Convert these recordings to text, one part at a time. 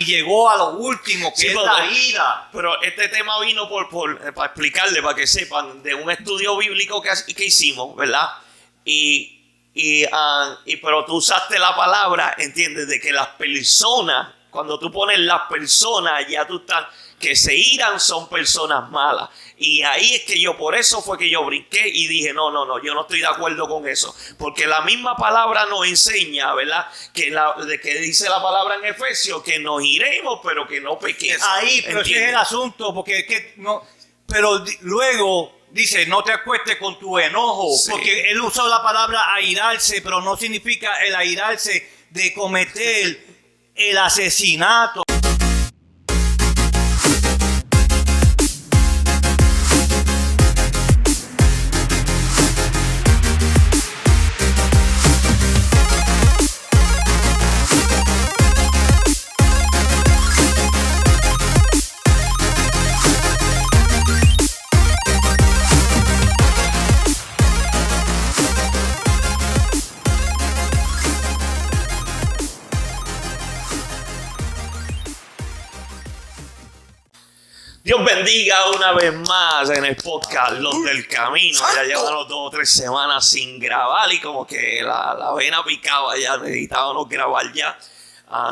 y llegó a lo último, que Sí, es pero- la ira. Pero este tema vino para explicarle, para que sepan, de un estudio bíblico que hicimos, ¿verdad? Pero tú usaste la palabra, ¿entiendes? De que las personas, cuando tú pones las personas, ya tú estás, que se iran son personas malas. Y ahí es que por eso fue que yo brinqué y dije, no, yo no estoy de acuerdo con eso. Porque la misma palabra nos enseña, ¿verdad? Que dice la palabra en Efesios, que nos iremos, pero que no pequemos. Ahí, pero ese es el asunto, porque es que no, pero luego dice, no te acuestes con tu enojo, Sí. porque él usó la palabra airarse, pero no significa el airarse de cometer el asesinato. Dios bendiga una vez más en el podcast Los del Camino. Ya llevamos 2 o 3 semanas sin grabar y como que la vena picaba ya, necesitábamos grabar ya.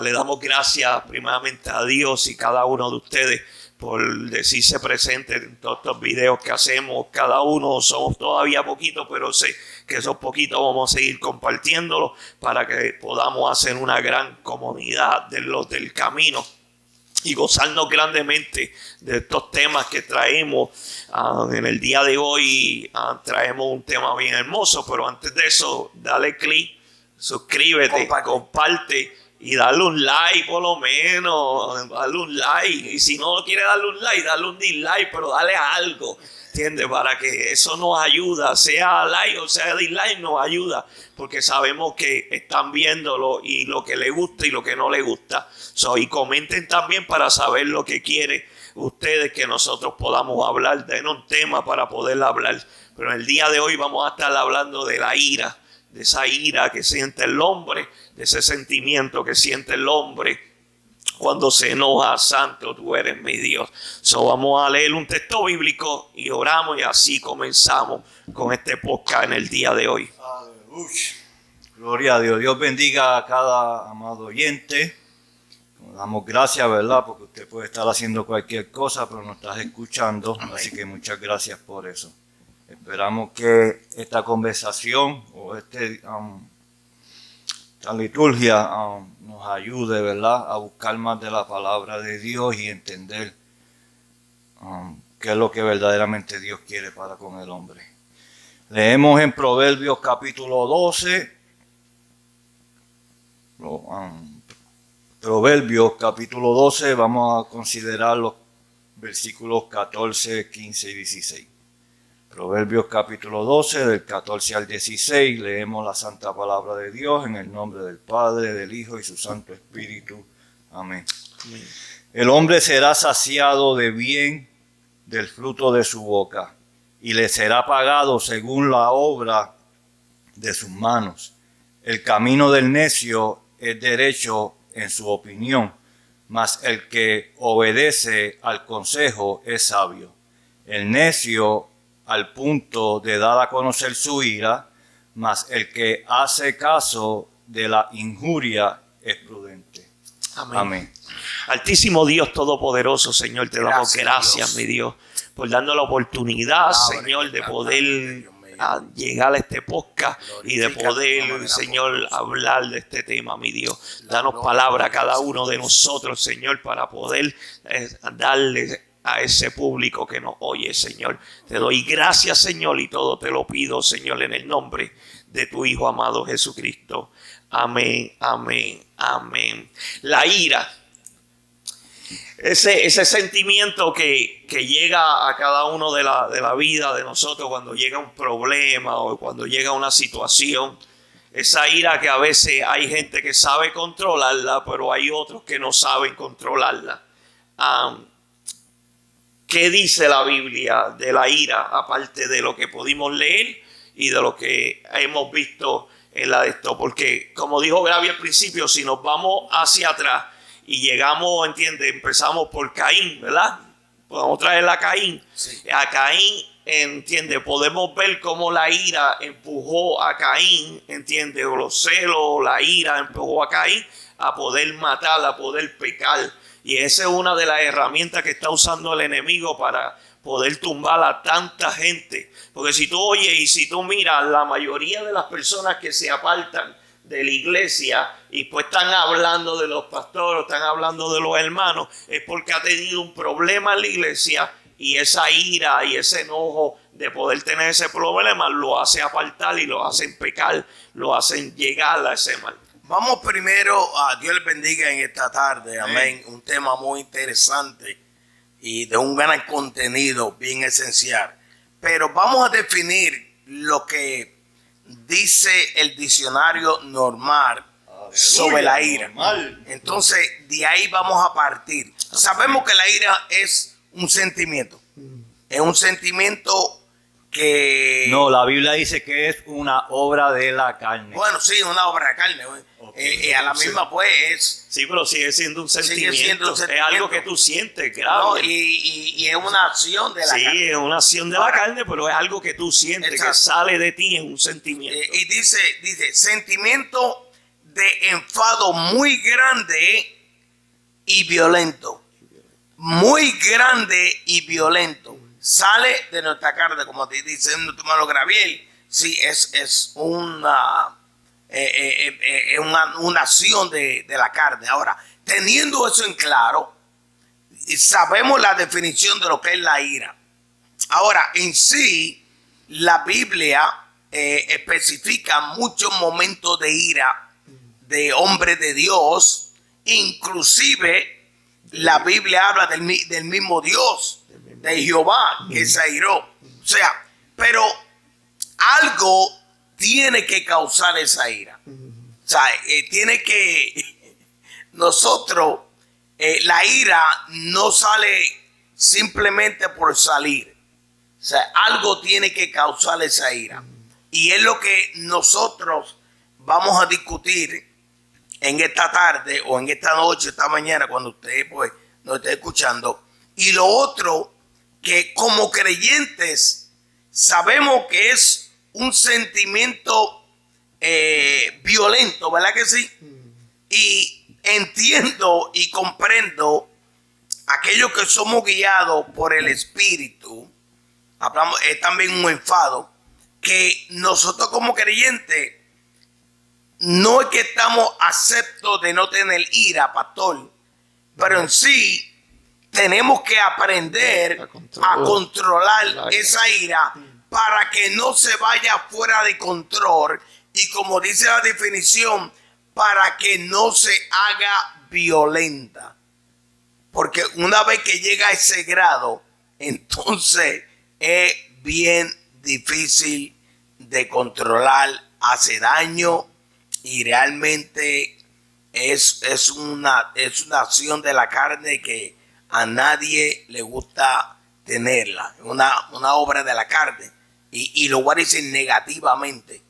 Le damos gracias primeramente a Dios y cada uno de ustedes por decirse presente en todos estos videos que hacemos. Cada uno somos todavía poquitos, pero sé que esos poquitos vamos a seguir compartiéndolos para que podamos hacer una gran comunidad de Los del Camino y gozarnos grandemente de estos temas que traemos. En el día de hoy traemos un tema bien hermoso, pero antes de eso, dale click, suscríbete, comparte y dale un like por lo menos, dale un like. Y si no quieres darle un like, dale un dislike, pero dale algo, ¿entiendes? Para que eso nos ayuda, sea like o sea dislike, nos ayuda, porque sabemos que están viéndolo y lo que les gusta y lo que no les gusta. Y comenten también para saber lo que quieren ustedes que nosotros podamos hablar de un tema para poder hablar. Pero en el día de hoy vamos a estar hablando de la ira, de esa ira que siente el hombre, de ese sentimiento que siente el hombre cuando se enoja. Santo tú eres mi Dios. Vamos a leer un texto bíblico y oramos y así comenzamos con este podcast en el día de hoy. Aleluya. Gloria a Dios. Dios bendiga a cada amado oyente. Nos damos gracias, ¿verdad? Porque usted puede estar haciendo cualquier cosa, pero nos estás escuchando. Amén. Así que muchas gracias por eso. Esperamos que esta conversación o esta liturgia nos ayude, ¿verdad? A buscar más de la palabra de Dios y entender qué es lo que verdaderamente Dios quiere para con el hombre. Leemos en Proverbios capítulo 12. Proverbios capítulo 12, vamos a considerar los versículos 14, 15 y 16. Proverbios capítulo 12, del 14 al 16, leemos la santa palabra de Dios en el nombre del Padre, del Hijo y su Santo Espíritu. Amén. Amén. El hombre será saciado de bien del fruto de su boca, y le será pagado según la obra de sus manos. El camino del necio es derecho en su opinión, mas el que obedece al consejo es sabio. El necio al punto de dar a conocer su ira, mas el que hace caso de la injuria es prudente. Amén. Amén. Altísimo Dios Todopoderoso, Señor, te damos gracias, mi Dios, por darnos la oportunidad, Señor, de poder llegar a este podcast y de poder, Señor, hablar de este tema, mi Dios. Danos palabra a cada uno de nosotros, Señor, para poder darle a ese público que nos oye, Señor. Te doy gracias, Señor, y todo te lo pido, Señor, en el nombre de tu Hijo amado Jesucristo. Amén, amén, amén. La ira. Ese sentimiento que llega a cada uno de la vida de nosotros cuando llega un problema o cuando llega una situación. Esa ira que a veces hay gente que sabe controlarla, pero hay otros que no saben controlarla. ¿Qué dice la Biblia de la ira? Aparte de lo que pudimos leer y de lo que hemos visto en la de esto. Porque como dijo Gaby al principio, si nos vamos hacia atrás y llegamos, ¿entiendes? Empezamos por Caín, ¿verdad? Podemos traer a Caín. Sí. A Caín, ¿entiendes? Podemos ver cómo la ira empujó a Caín, ¿entiendes? O los celos, la ira empujó a Caín a poder matar, a poder pecar. Y esa es una de las herramientas que está usando el enemigo para poder tumbar a tanta gente. Porque si tú oyes y si tú miras, la mayoría de las personas que se apartan de la iglesia y pues están hablando de los pastores, están hablando de los hermanos, es porque ha tenido un problema en la iglesia y esa ira y ese enojo de poder tener ese problema lo hace apartar y lo hacen pecar, lo hacen llegar a ese mal. Vamos primero a Dios les bendiga en esta tarde, amén. Un tema muy interesante y de un gran contenido bien esencial. Pero vamos a definir lo que dice el diccionario normal sobre la ira. Normal. Entonces, de ahí vamos a partir. Sabemos que la ira es un sentimiento. Es un sentimiento que... No, la Biblia dice que es una obra de la carne. Bueno, sí, una obra de carne. Okay. A la misma pues es... Sí, pero sigue siendo un sentimiento. siendo un Es sentimiento. algo que tú sientes, No, claro. y es una acción de la Sí, carne. es una acción de Ahora, la carne, pero es algo que tú sientes, exacto. que sale de ti, es un sentimiento. Y dice, sentimiento de enfado muy grande y violento. Muy grande y violento. Sale de nuestra carne, como te dice nuestro hermano Gabriel. Sí, es una acción de la carne. Ahora, teniendo eso en claro, sabemos la definición de lo que es la ira. Ahora, en sí, la Biblia especifica muchos momentos de ira de hombres de Dios. Inclusive, la Biblia habla del mismo Dios, de Jehová, que se airó. O sea, pero algo tiene que causar esa ira. O sea, tiene que... Nosotros, la ira no sale simplemente por salir. O sea, algo tiene que causar esa ira. Y es lo que nosotros vamos a discutir en esta tarde o en esta noche, esta mañana, cuando usted pues nos esté escuchando. Y lo otro, que como creyentes sabemos que es un sentimiento violento, ¿verdad que sí? Y entiendo y comprendo aquellos que somos guiados por el Espíritu. Hablamos, es también un enfado que nosotros como creyentes no es que estamos aceptos de no tener ira, pastor, pero en sí tenemos que aprender a controlar esa ira para que no se vaya fuera de control y, como dice la definición, para que no se haga violenta. Porque una vez que llega a ese grado, entonces es bien difícil de controlar, hace daño y realmente es una acción de la carne que a nadie le gusta tenerla. Una obra de la carne. Y lo voy a decir negativamente,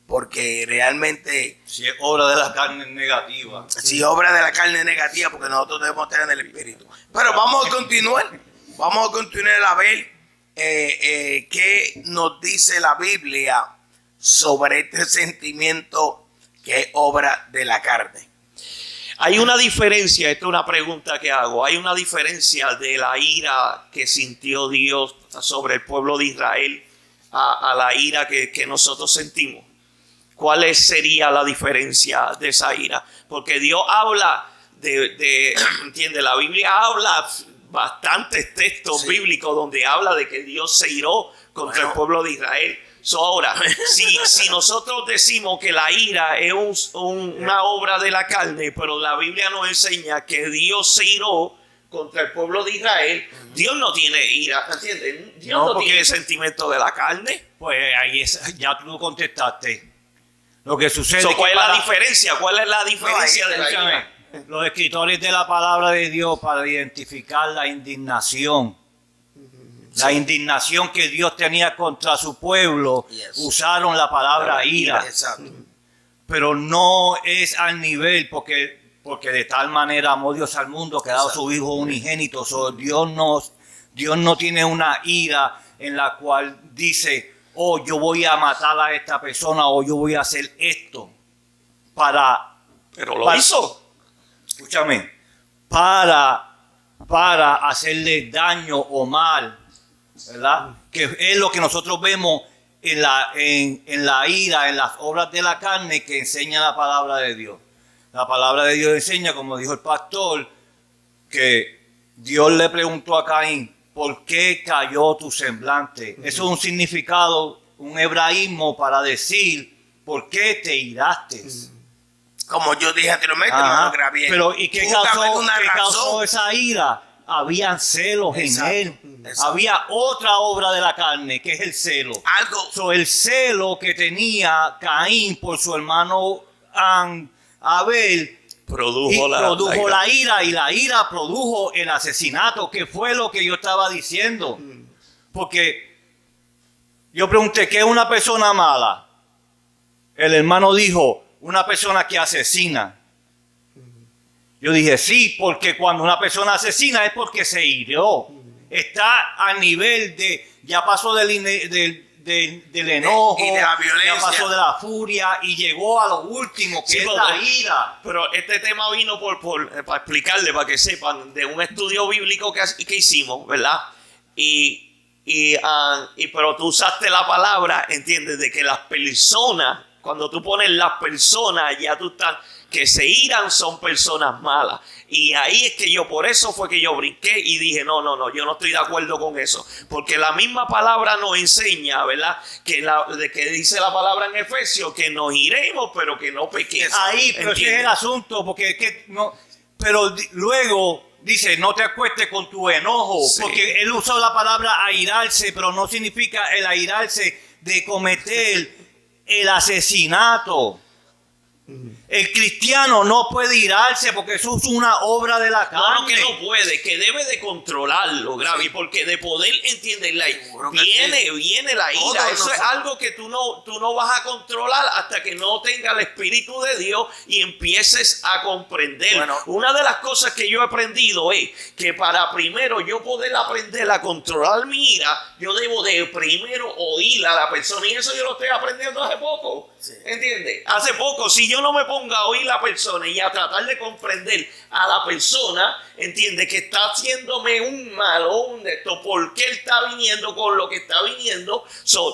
porque realmente... Si es obra de la carne negativa. Si obra de la carne negativa, porque nosotros debemos tener el Espíritu. Pero vamos a continuar. Vamos a continuar a ver qué nos dice la Biblia sobre este sentimiento que es obra de la carne. Hay una diferencia, esta es una pregunta que hago, hay una diferencia de la ira que sintió Dios sobre el pueblo de Israel a la ira que nosotros sentimos. ¿Cuál sería la diferencia de esa ira? Porque Dios habla ¿entiende? La Biblia habla bastantes textos bíblicos donde habla de que Dios se iró contra el pueblo de Israel. Ahora, si nosotros decimos que la ira es una obra de la carne, pero la Biblia nos enseña que Dios se iró contra el pueblo de Israel, Dios no tiene ira, ¿entiendes? Dios no tiene sentimiento de la carne. Pues ahí ya tú contestaste. Lo que sucede ¿Cuál es la diferencia? ¿Cuál es la diferencia de la Escúchame, ira? los escritores de la palabra de Dios, para identificar la indignación, la indignación que Dios tenía contra su pueblo, usaron la palabra ira. Exacto. Pero no es al nivel, porque porque de tal manera amó Dios al mundo que ha dado su Hijo unigénito. So, Dios no tiene una ira en la cual dice, oh, yo voy a matar a esta persona o yo voy a hacer esto Pero lo hizo. Escúchame, para hacerle daño o mal, ¿verdad? Que es lo que nosotros vemos en la ira, en las obras de la carne que enseña la palabra de Dios. La palabra de Dios enseña, como dijo el pastor, que Dios le preguntó a Caín, ¿por qué cayó tu semblante? Eso es un significado, un hebraísmo para decir, ¿por qué te iraste? Como yo dije anteriormente, hermano Gabriel. Pero ¿y qué causó esa ira? Habían celos en él. Exacto. Había otra obra de la carne, que es el celo. El celo que tenía Caín por su hermano Abel produjo la ira, y la ira produjo el asesinato, que fue lo que yo estaba diciendo. Porque yo pregunté, ¿qué es una persona mala? El hermano dijo, una persona que asesina. Yo dije, sí, porque cuando una persona asesina es porque se hirió. Está a nivel ya pasó del enojo, y de la violencia. ya pasó de la furia y llegó a lo último, que es la ira. Pero este tema vino para explicarle, para que sepan, de un estudio bíblico que hicimos, ¿verdad? Pero tú usaste la palabra, ¿entiendes? De que las personas, cuando tú pones las personas, ya tú estás, que se iran son personas malas. Y ahí es que por eso fue que yo brinqué y dije, no, yo no estoy de acuerdo con eso. Porque la misma palabra nos enseña, ¿verdad? Que dice la palabra en Efesios, que nos iremos, pero que no pequemos. Ahí, pero ese es el asunto, porque es que no, pero luego dice, no te acuestes con tu enojo, sí. Porque él usó la palabra airarse, pero no significa el airarse de cometer el asesinato. El cristiano no puede irarse porque eso es una obra de la carne. No, que no puede, que debe de controlarlo, Gaby, sí. Porque de poder, entiende, viene la ira. Eso es algo que tú no vas a controlar hasta que no tenga el Espíritu de Dios y empieces a comprender. Bueno, una de las cosas que yo he aprendido es que para primero yo poder aprender a controlar mi ira, yo debo de primero oír a la persona. Y eso yo lo estoy aprendiendo hace poco. Sí. ¿Entiendes? Hace poco, si yo no me pongo a oír a la persona y a tratar de comprender a la persona, entiende que está haciéndome un mal o un de esto, ¿por qué él está viniendo con lo que está viniendo?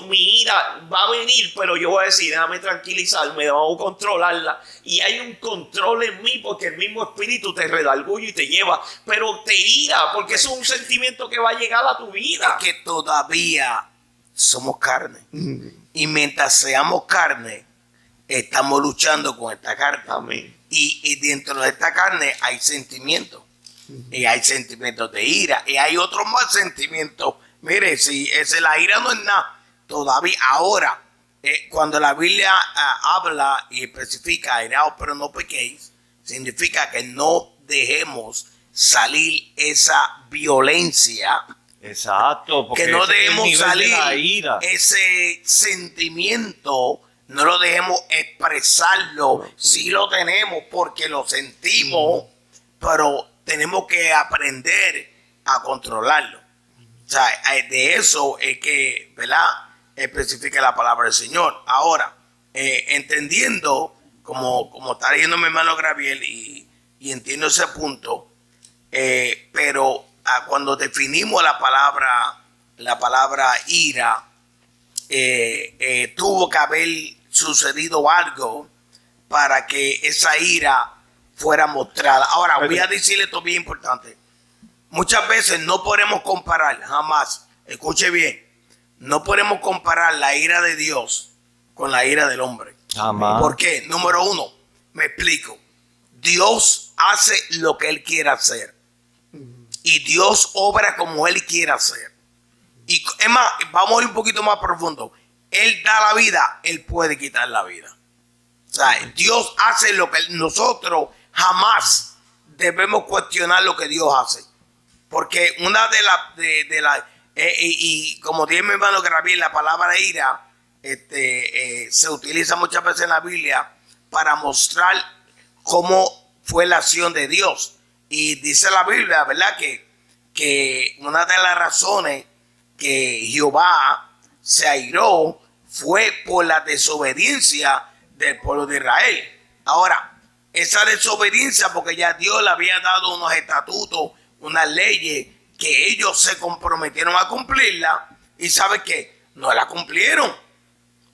Mi ira va a venir, pero yo voy a decir, déjame tranquilizarme, vamos a controlarla. Y hay un control en mí porque el mismo espíritu te redarguye y te lleva, pero te ira, porque eso es un sentimiento que va a llegar a tu vida. Es que todavía somos carne. Y mientras seamos carne, estamos luchando con esta carne. Amén. Y dentro de esta carne hay sentimientos. Y hay sentimientos de ira. Y hay otros más sentimientos. Mire, si la ira no es nada, todavía ahora, cuando la Biblia habla y especifica, airaos pero no pequéis, significa que no dejemos salir esa violencia. Exacto, porque que no dejemos salir la ira. Ese sentimiento, no lo dejemos expresarlo. Sí lo tenemos porque lo sentimos, pero tenemos que aprender a controlarlo. O sea, de eso es que, ¿verdad?, especifica la palabra del Señor. Ahora, entendiendo, como está diciendo mi hermano Gabriel, y entiendo ese punto, pero cuando definimos la palabra ira, tuvo que haber sucedido algo para que esa ira fuera mostrada. Ahora, voy a decirle esto bien importante. Muchas veces no podemos comparar, jamás, escuche bien, no podemos comparar la ira de Dios con la ira del hombre. Jamás. ¿Por qué? Número uno, me explico. Dios hace lo que Él quiere hacer. Y Dios obra como Él quiere hacer. Y es más, vamos a ir un poquito más profundo. Él da la vida, Él puede quitar la vida. O sea, Dios hace lo que nosotros jamás debemos cuestionar lo que Dios hace. Porque una de las y como dice mi hermano Gabriel, la palabra ira se utiliza muchas veces en la Biblia para mostrar cómo fue la acción de Dios. Y dice la Biblia, ¿verdad? Que una de las razones que Jehová se airó fue por la desobediencia del pueblo de Israel. Ahora, esa desobediencia, porque ya Dios le había dado unos estatutos, unas leyes, que ellos se comprometieron a cumplirla, y ¿sabe qué? No la cumplieron.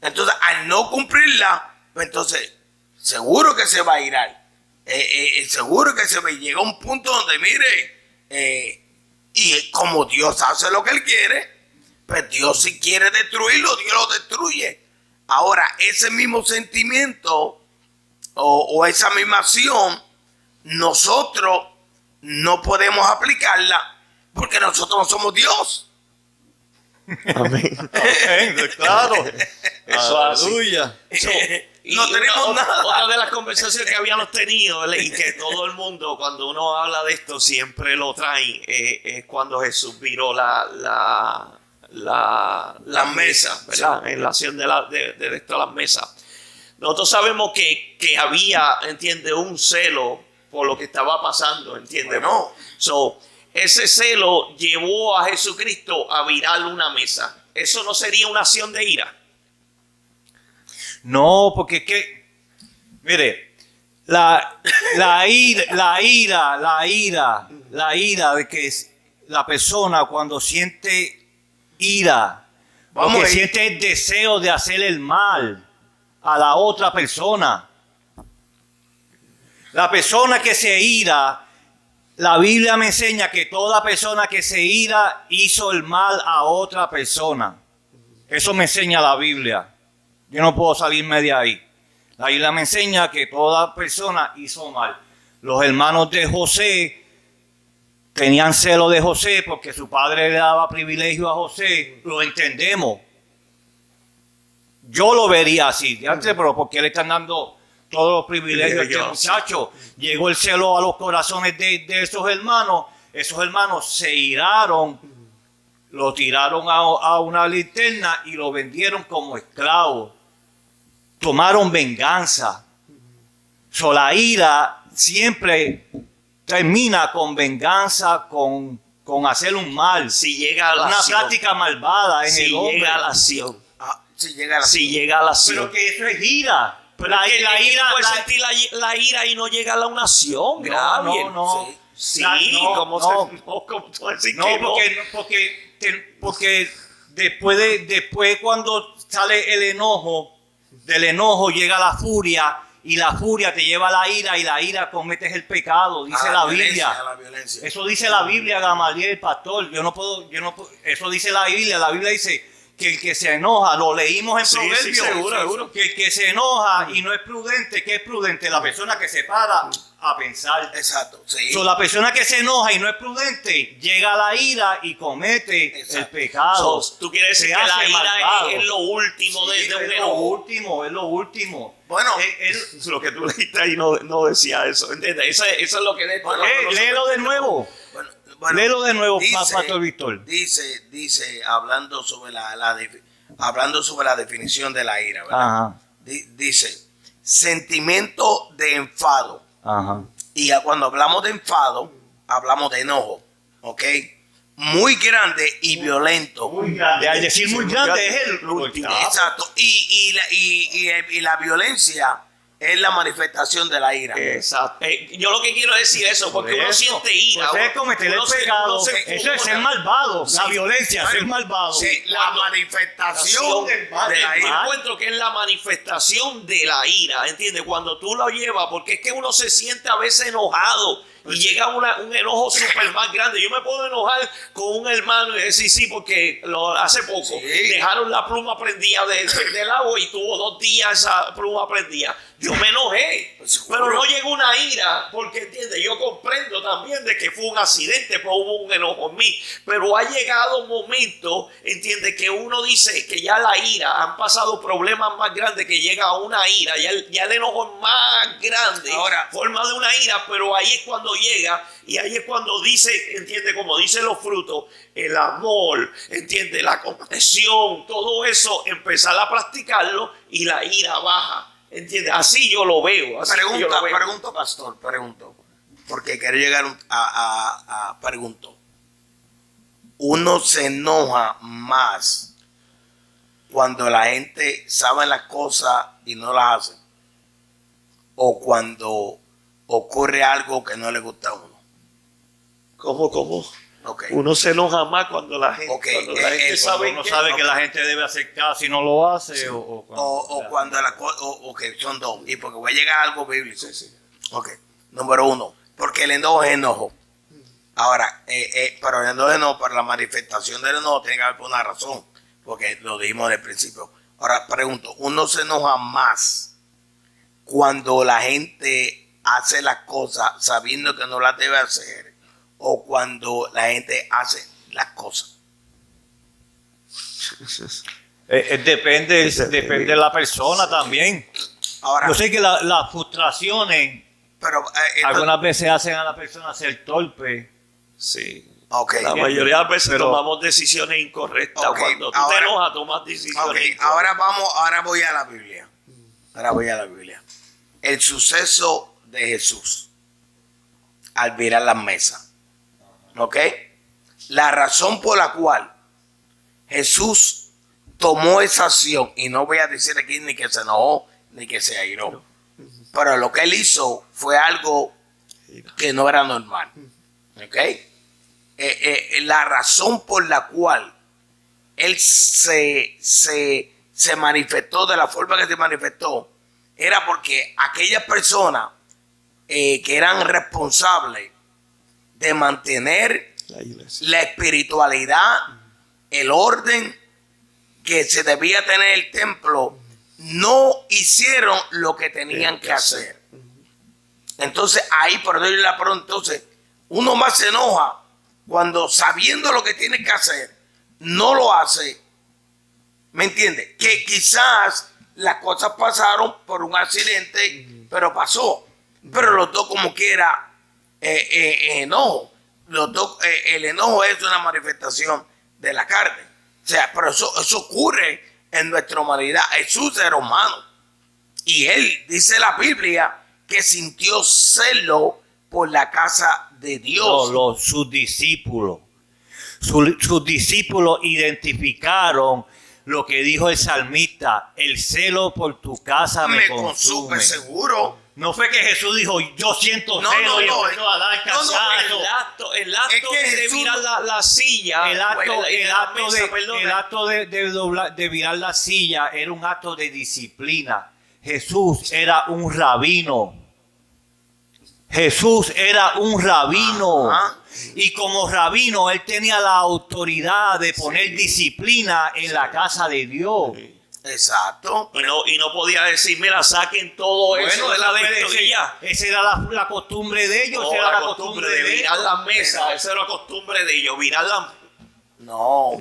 Entonces, al no cumplirla, pues entonces, seguro que se va a irar. Seguro que se va a llegar a un punto donde, mire, y como Dios hace lo que Él quiere, pues Dios si quiere destruirlo, Dios lo destruye. Ahora, ese mismo sentimiento o esa misma acción, nosotros no podemos aplicarla porque nosotros no somos Dios. Amén. Amén, claro. Eso es así. Aleluya. No tenemos nada. Otra de las conversaciones que habíamos tenido, ¿vale? Y que todo el mundo, cuando uno habla de esto, siempre lo trae, es cuando Jesús viró la mesa, ¿verdad? En la acción de esto a las mesas. Nosotros sabemos que había, ¿entiende? Un celo por lo que estaba pasando, ¿entiende? Bueno. Ese celo llevó a Jesucristo a virar una mesa. ¿Eso no sería una acción de ira? No, porque es que, mire, la ira de que la persona cuando siente ira, Vamos porque ahí. siente el deseo de hacer el mal a la otra persona. La persona que se ira, la Biblia me enseña que toda persona que se ira hizo el mal a otra persona. Eso me enseña la Biblia. Yo no puedo salirme de ahí. La Biblia me enseña que toda persona hizo mal. Los hermanos de José tenían celo de José porque su padre le daba privilegio a José. Lo entendemos. Yo lo vería así. Pero ¿por qué le están dando todos los privilegios a este muchacho? Llegó el celo a los corazones de esos hermanos. Esos hermanos se iraron, lo tiraron a una linterna y lo vendieron como esclavo. Tomaron venganza. La ira siempre termina con venganza, con hacer un mal. Si llega a la una acción. práctica malvada en el hombre. Llega a la acción. Si llega a la Si llega a la acción. Pero que eso es ira. Pero La es que ira, tú puedes sentir la ira y no llega a una acción, Gabriel. no. Sí, No, ¿cómo no. ¿cómo tú decir No, que no? porque después cuando sale el enojo, del enojo llega la furia, y la furia te lleva a la ira, y la ira cometes el pecado, dice la Biblia. A la violencia. Eso dice la Biblia, Gamaliel, pastor. Yo no puedo, eso dice la Biblia dice que el que se enoja, lo leímos en Sí, Proverbios, sí, seguro. que el que se enoja y no es prudente, ¿qué es prudente? La persona que se para a pensar. Exacto, sí. La persona que se enoja y no es prudente llega a la ira y comete Exacto. el pecado. Tú quieres decir Se que la hace ira malvado. es lo último Sí, de un Es lo enojo. último, es lo último. Bueno, Lo que tú leíste ahí no decía eso, ¿entiendes? Eso es lo que Bueno, Léelo de nuevo. bueno, Léelo de nuevo, dice- Pastor Víctor. Dice, hablando sobre hablando sobre la definición de la ira, ¿verdad? Ajá, Dice, sentimiento de enfado. ajá. Y cuando hablamos de enfado, hablamos de enojo, ¿ok? Muy grande y violento. Muy grande. Al decir muy grande es el último. Exacto. Y la violencia es la manifestación de la ira. Exacto. Yo lo que quiero decir eso, porque uno siente ira. Pues es cometer el uno se- pecado. uno se Eso es ser enfogona. malvado. La Sí. violencia, ser malvado. Sí, la Cuando- manifestación de la Yo ira. encuentro que es la manifestación de la ira, ¿entiendes? Cuando tú lo llevas, porque es que uno se siente a veces enojado y llega un enojo súper más grande. Yo me puedo enojar con un hermano y decir sí, porque hace poco Sí. dejaron la pluma prendida del agua y tuvo 2 días esa pluma prendida. Yo me enojé, Pues seguro. pero no llegó una ira, porque entiende, yo comprendo también de que fue un accidente, pues hubo un enojo en mí, pero ha llegado un momento, entiende, que uno dice que ya la ira, han pasado problemas más grandes que llega a una ira, ya el enojo es más grande, Ahora, forma de una ira, pero ahí es cuando llega, y ahí es cuando dice, entiende, como dicen los frutos, el amor, entiende, la compasión, todo eso, empezar a practicarlo y la ira baja. ¿Entiendes? Así yo lo veo. Pregunto, pastor, porque quiero llegar a pregunto. Uno se enoja más cuando la gente sabe las cosas y no las hace, o cuando ocurre algo que no le gusta a uno. ¿Cómo? Okay. Uno se enoja más cuando la gente, sabe, uno sabe que la gente debe hacer caso y no lo hace. Sí. O que son dos. Y porque voy a llegar a algo bíblico. Sí. Ok. Número uno. Porque el enojo es enojo. Ahora, pero el enojo es enojo, para la manifestación del enojo tiene que haber una razón. Porque lo dijimos en el principio. Ahora, pregunto. ¿Uno se enoja más cuando la gente hace las cosas sabiendo que no las debe hacer, o cuando la gente hace las cosas? Depende de la persona también. Ahora, yo sé que las frustraciones algunas veces hacen a la persona ser torpe. Sí. Okay. La mayoría de las veces tomamos decisiones incorrectas. Okay. Cuando tú te enojas, tomas decisiones incorrectas. Ahora voy a la Biblia. El suceso de Jesús al virar las mesas. ¿Ok? La razón por la cual Jesús tomó esa acción, y no voy a decir aquí ni que se enojó ni que se airó, pero lo que él hizo fue algo que no era normal. ¿Ok? La razón por la cual él se manifestó de la forma que se manifestó era porque aquellas personas que eran responsables de mantener la espiritualidad, el orden que se debía tener el templo, no hicieron lo que tenían que hacer. Entonces ahí, por eso la pregunta, entonces uno más se enoja cuando, sabiendo lo que tiene que hacer, no lo hace. ¿Me entiende? Que quizás las cosas pasaron por un accidente, pero pasó. Pero los dos como quiera, enojo. Los dos, el enojo es una manifestación de la carne. O sea, pero eso ocurre en nuestra humanidad. Jesús era humano. Y él, dice la Biblia, que sintió celo por la casa de Dios. Sus discípulos. Sus discípulos identificaron lo que dijo el salmista: el celo por tu casa me consume. Seguro. No fue que Jesús dijo, yo siento celo y empezó a dar cachazo. El acto de virar la silla. El acto de virar la silla era un acto de disciplina. Jesús era un rabino. Ajá. Y como rabino, él tenía la autoridad de poner disciplina en la casa de Dios. Exacto. Y no podía decir, mira, saquen todo eso de la dentilla. Esa era la costumbre de ellos. No, era la costumbre de virar las mesas. Esa era la costumbre de ellos, virar las... No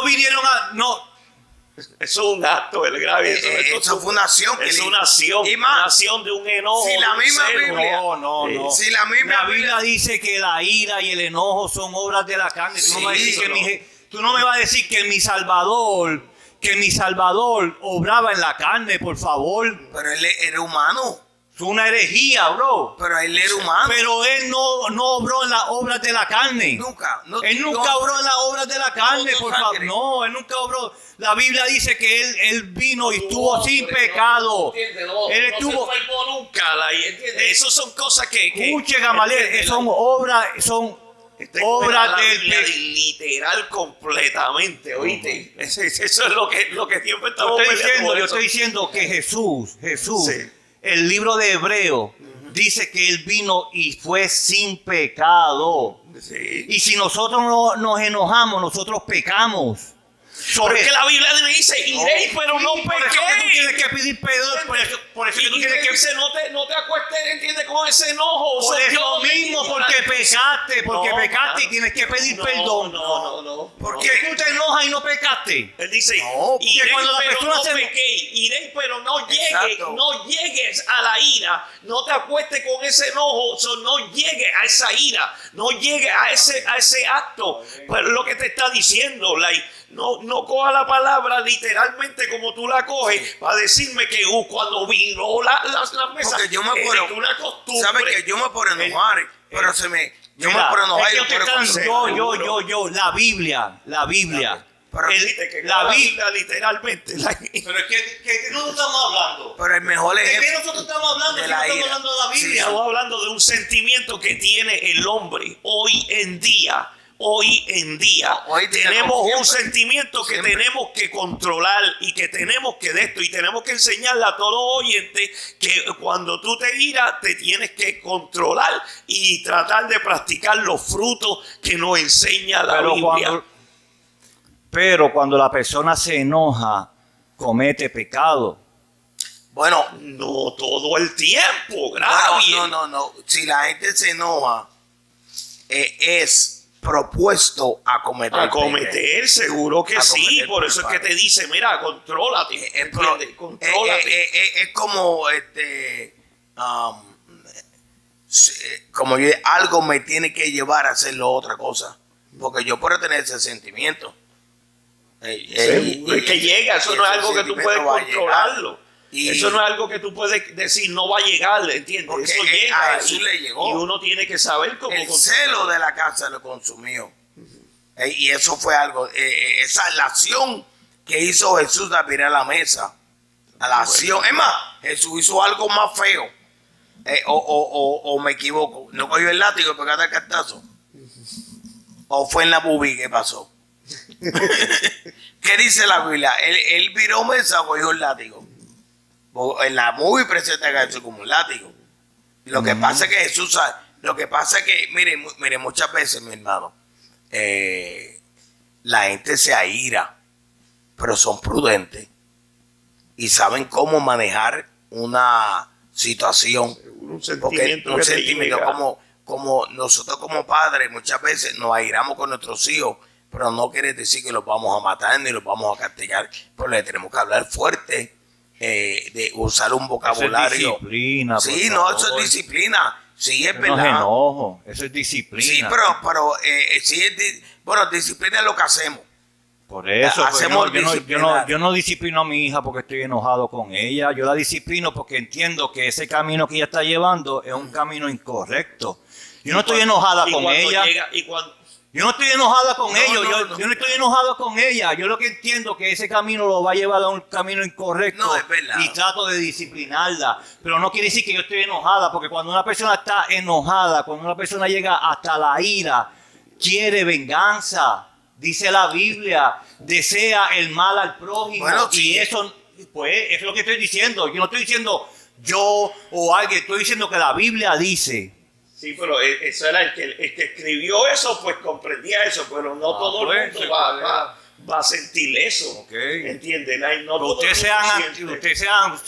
vinieron a... No. Eso es un acto, el grave. Eso fue una acción. Es una acción. Y más, una acción de un enojo. Si la misma Biblia. No. Si la Biblia dice que la ira y el enojo son obras de la carne. Tú no me vas a decir que mi Salvador obraba en la carne, por favor. Pero él era humano. Es una herejía, bro. Pero él era humano. Pero él no obró en las obras de la carne. Él nunca obró en las obras de la carne, por favor. No, él nunca obró. La Biblia dice que él vino y estuvo sin pecado. Él estuvo... No se enfermó nunca. Esas son cosas que... Escuche, Gamaliel, son obras del literal completamente, ¿oíste? Eso es lo que siempre estamos peleando. Yo estoy diciendo que Jesús, sí. El libro de Hebreo dice que él vino y fue sin pecado. Sí. Y si nosotros nos enojamos, nosotros pecamos. Porque la Biblia me dice, iréis, pero no pequéis. Por eso que tú tienes que pedir perdón. Por eso que tú tienes que... dice, no te acuestes, ¿entiendes? Con ese enojo. Por eso mismo, porque pecaste y tienes que pedir perdón. No. ¿Por qué tú te enojas y no pecaste? Él dice, iréis, cuando la persona no pequéis, iréis, pero no llegues a la ira. No te acuestes con ese enojo, no llegues a esa ira. No llegues a ese acto. Pero lo que te está diciendo, no coja la palabra literalmente como tú la coges para decirme que cuando vino las mesas. Porque yo me puedo, una costumbre. ¿sabes qué? Yo me puedo enojar, pero yo me Mira, puedo enojar. es que la Biblia. La Biblia literalmente. Pero es que no estamos hablando. Pero el mejor ¿De qué ejemplo nosotros estamos hablando? de Si la no estamos ira. hablando de la Biblia. Sí, Estamos hablando de un sentimiento que tiene el hombre hoy en día. Hoy en día Hoy día, tenemos como un siempre. sentimiento que Siempre. tenemos que controlar y que tenemos que de esto y tenemos que enseñarle a todo oyente que cuando tú te iras te tienes que controlar y tratar de practicar los frutos que nos enseña la Biblia. Pero cuando la persona se enoja, comete pecado. Bueno, No todo el tiempo, gracias. no. Si la gente se enoja, es propuesto a cometer. A cometer, seguro que A sí. cometer Por eso es que te dice, mira, contrólate. ¿Entiendes? Contrólate. Es como como algo me tiene que llevar a hacerlo otra cosa. Porque yo puedo tener ese sentimiento. Seguro es que llega, eso no es algo que tú puedes controlarlo. Y eso no es algo que tú puedes decir, no va a llegar, ¿entiendes? Porque Eso a llega Jesús le llegó. y uno tiene que saber cómo el controlarlo. celo de la casa lo consumió. Y eso fue algo, la acción que hizo Jesús de mirar la mesa. A la acción. Es más, Jesús hizo algo más feo. O me equivoco. ¿No cogió el látigo y pegaste el cartazo? ¿O fue en la bubi que pasó? ¿Qué dice la Biblia? Él viró mesa o cogió el látigo. En la movie presenta a Jesús como un látigo. Y lo que pasa es que Jesús sabe. Lo que pasa es que, mire, muchas veces, mi hermano, la gente se aira, pero son prudentes y saben cómo manejar una situación. Un Porque sentimiento, un que te sentimiento llega. como nosotros como padres muchas veces nos airamos con nuestros hijos, pero no quiere decir que los vamos a matar ni los vamos a castigar, pero le tenemos que hablar fuerte, de usar un vocabulario. Eso es disciplina. Sí, por no, favor. eso es disciplina. Sí, es Eso no es verdad. enojo, eso es disciplina. Sí, pero sí bueno, disciplina es lo que hacemos. Por eso, pues, Hacemos yo no disciplino a mi hija porque estoy enojado con ella. Yo la disciplino porque entiendo que ese camino que ella está llevando es un camino incorrecto. Yo no estoy enojada Y con cuando ella. Yo no estoy enojada con ellos. Yo no estoy enojado con ella. Yo lo que entiendo que ese camino lo va a llevar a un camino incorrecto. No, es verdad. Y trato de disciplinarla. Pero no quiere decir que yo estoy enojada, porque cuando una persona está enojada, cuando una persona llega hasta la ira, quiere venganza. Dice la Biblia, desea el mal al prójimo. Bueno, y sí. eso, pues, eso es lo que estoy diciendo. Yo no estoy diciendo yo o alguien, estoy diciendo que la Biblia dice. Sí, pero eso era el que escribió eso, pues comprendía eso, pero no todo el mundo va a sentir eso. Okay. ¿Entienden? No todo el mundo siente.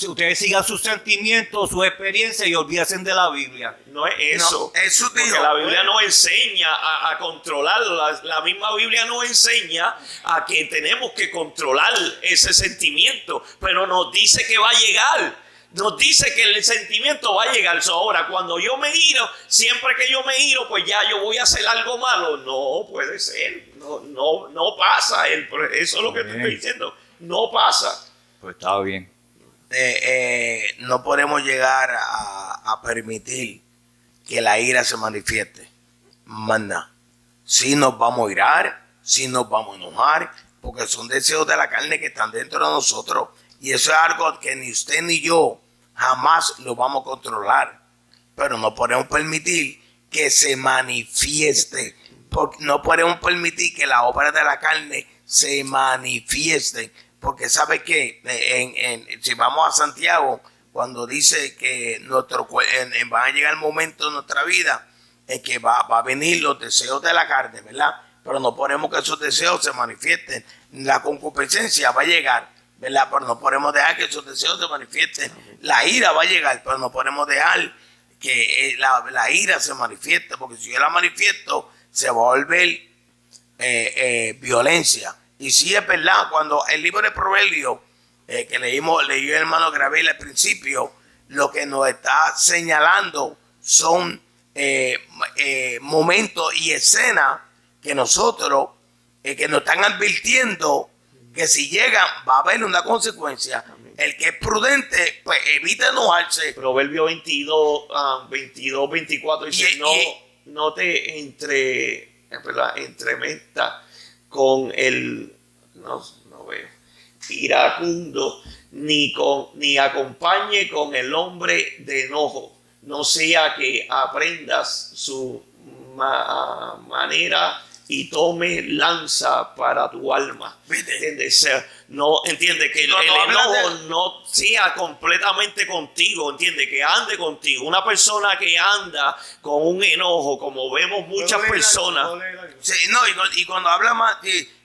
Ustedes sigan sus sentimientos, sus experiencias y olvídense de la Biblia. No es eso. No, eso porque dijo, la Biblia nos enseña a controlarlo. La misma Biblia nos enseña a que tenemos que controlar ese sentimiento, pero nos dice que va a llegar. Nos dice que el sentimiento va a llegar. Ahora, cuando yo me giro, siempre que yo me giro, pues ya yo voy a hacer algo malo. No puede ser. No pasa. Eso es lo que te estoy diciendo. No pasa. Pues está bien. no podemos llegar a permitir que la ira se manifieste. Manda. Si nos vamos a irar, si nos vamos a enojar, porque son deseos de la carne que están dentro de nosotros. Y eso es algo que ni usted ni yo jamás lo vamos a controlar. Pero no podemos permitir que se manifieste. Porque no podemos permitir que las obras de la carne se manifiesten. Porque sabe que si vamos a Santiago, cuando dice que va a llegar el momento en nuestra vida en que va a venir los deseos de la carne, ¿verdad? Pero no podemos que esos deseos se manifiesten. La concupiscencia va a llegar, ¿verdad? Pero no podemos dejar que esos deseos se manifiesten. La ira va a llegar, pero no podemos dejar que la ira se manifieste, porque si yo la manifiesto, se va a volver violencia. Y sí es verdad, cuando el libro de Proverbios, que leyó el hermano Gravel al principio, lo que nos está señalando son momentos y escenas que nosotros que nos están advirtiendo que si llegan va a haber una consecuencia. El que es prudente, pues evita enojarse. Proverbio 22, 24 dice, no te entremeta con el no veo, iracundo, ni acompañe con el hombre de enojo, no sea que aprendas su manera y tome lanza para tu alma. ¿Entiendes? O sea, no entiende que el enojo no sea completamente contigo, entiende que ande contigo. Una persona que anda con un enojo, como vemos muchas personas. Sí, no, y cuando habla más,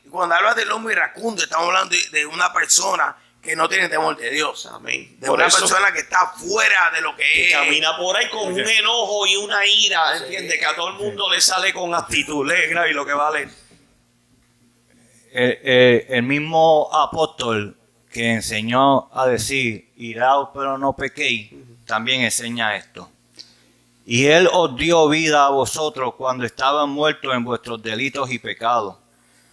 cuando habla del hombre iracundo, estamos hablando de una persona que no tiene temor de Dios. Amén. De una persona que está fuera de lo que es. Camina por ahí con un enojo y una ira, ¿entiendes? Que a todo el mundo le sale con actitud. Lee, y lo que vale. El mismo apóstol que enseñó a decir, iraos pero no pequéis, también enseña esto. Y él os dio vida a vosotros cuando estaban muertos en vuestros delitos y pecados,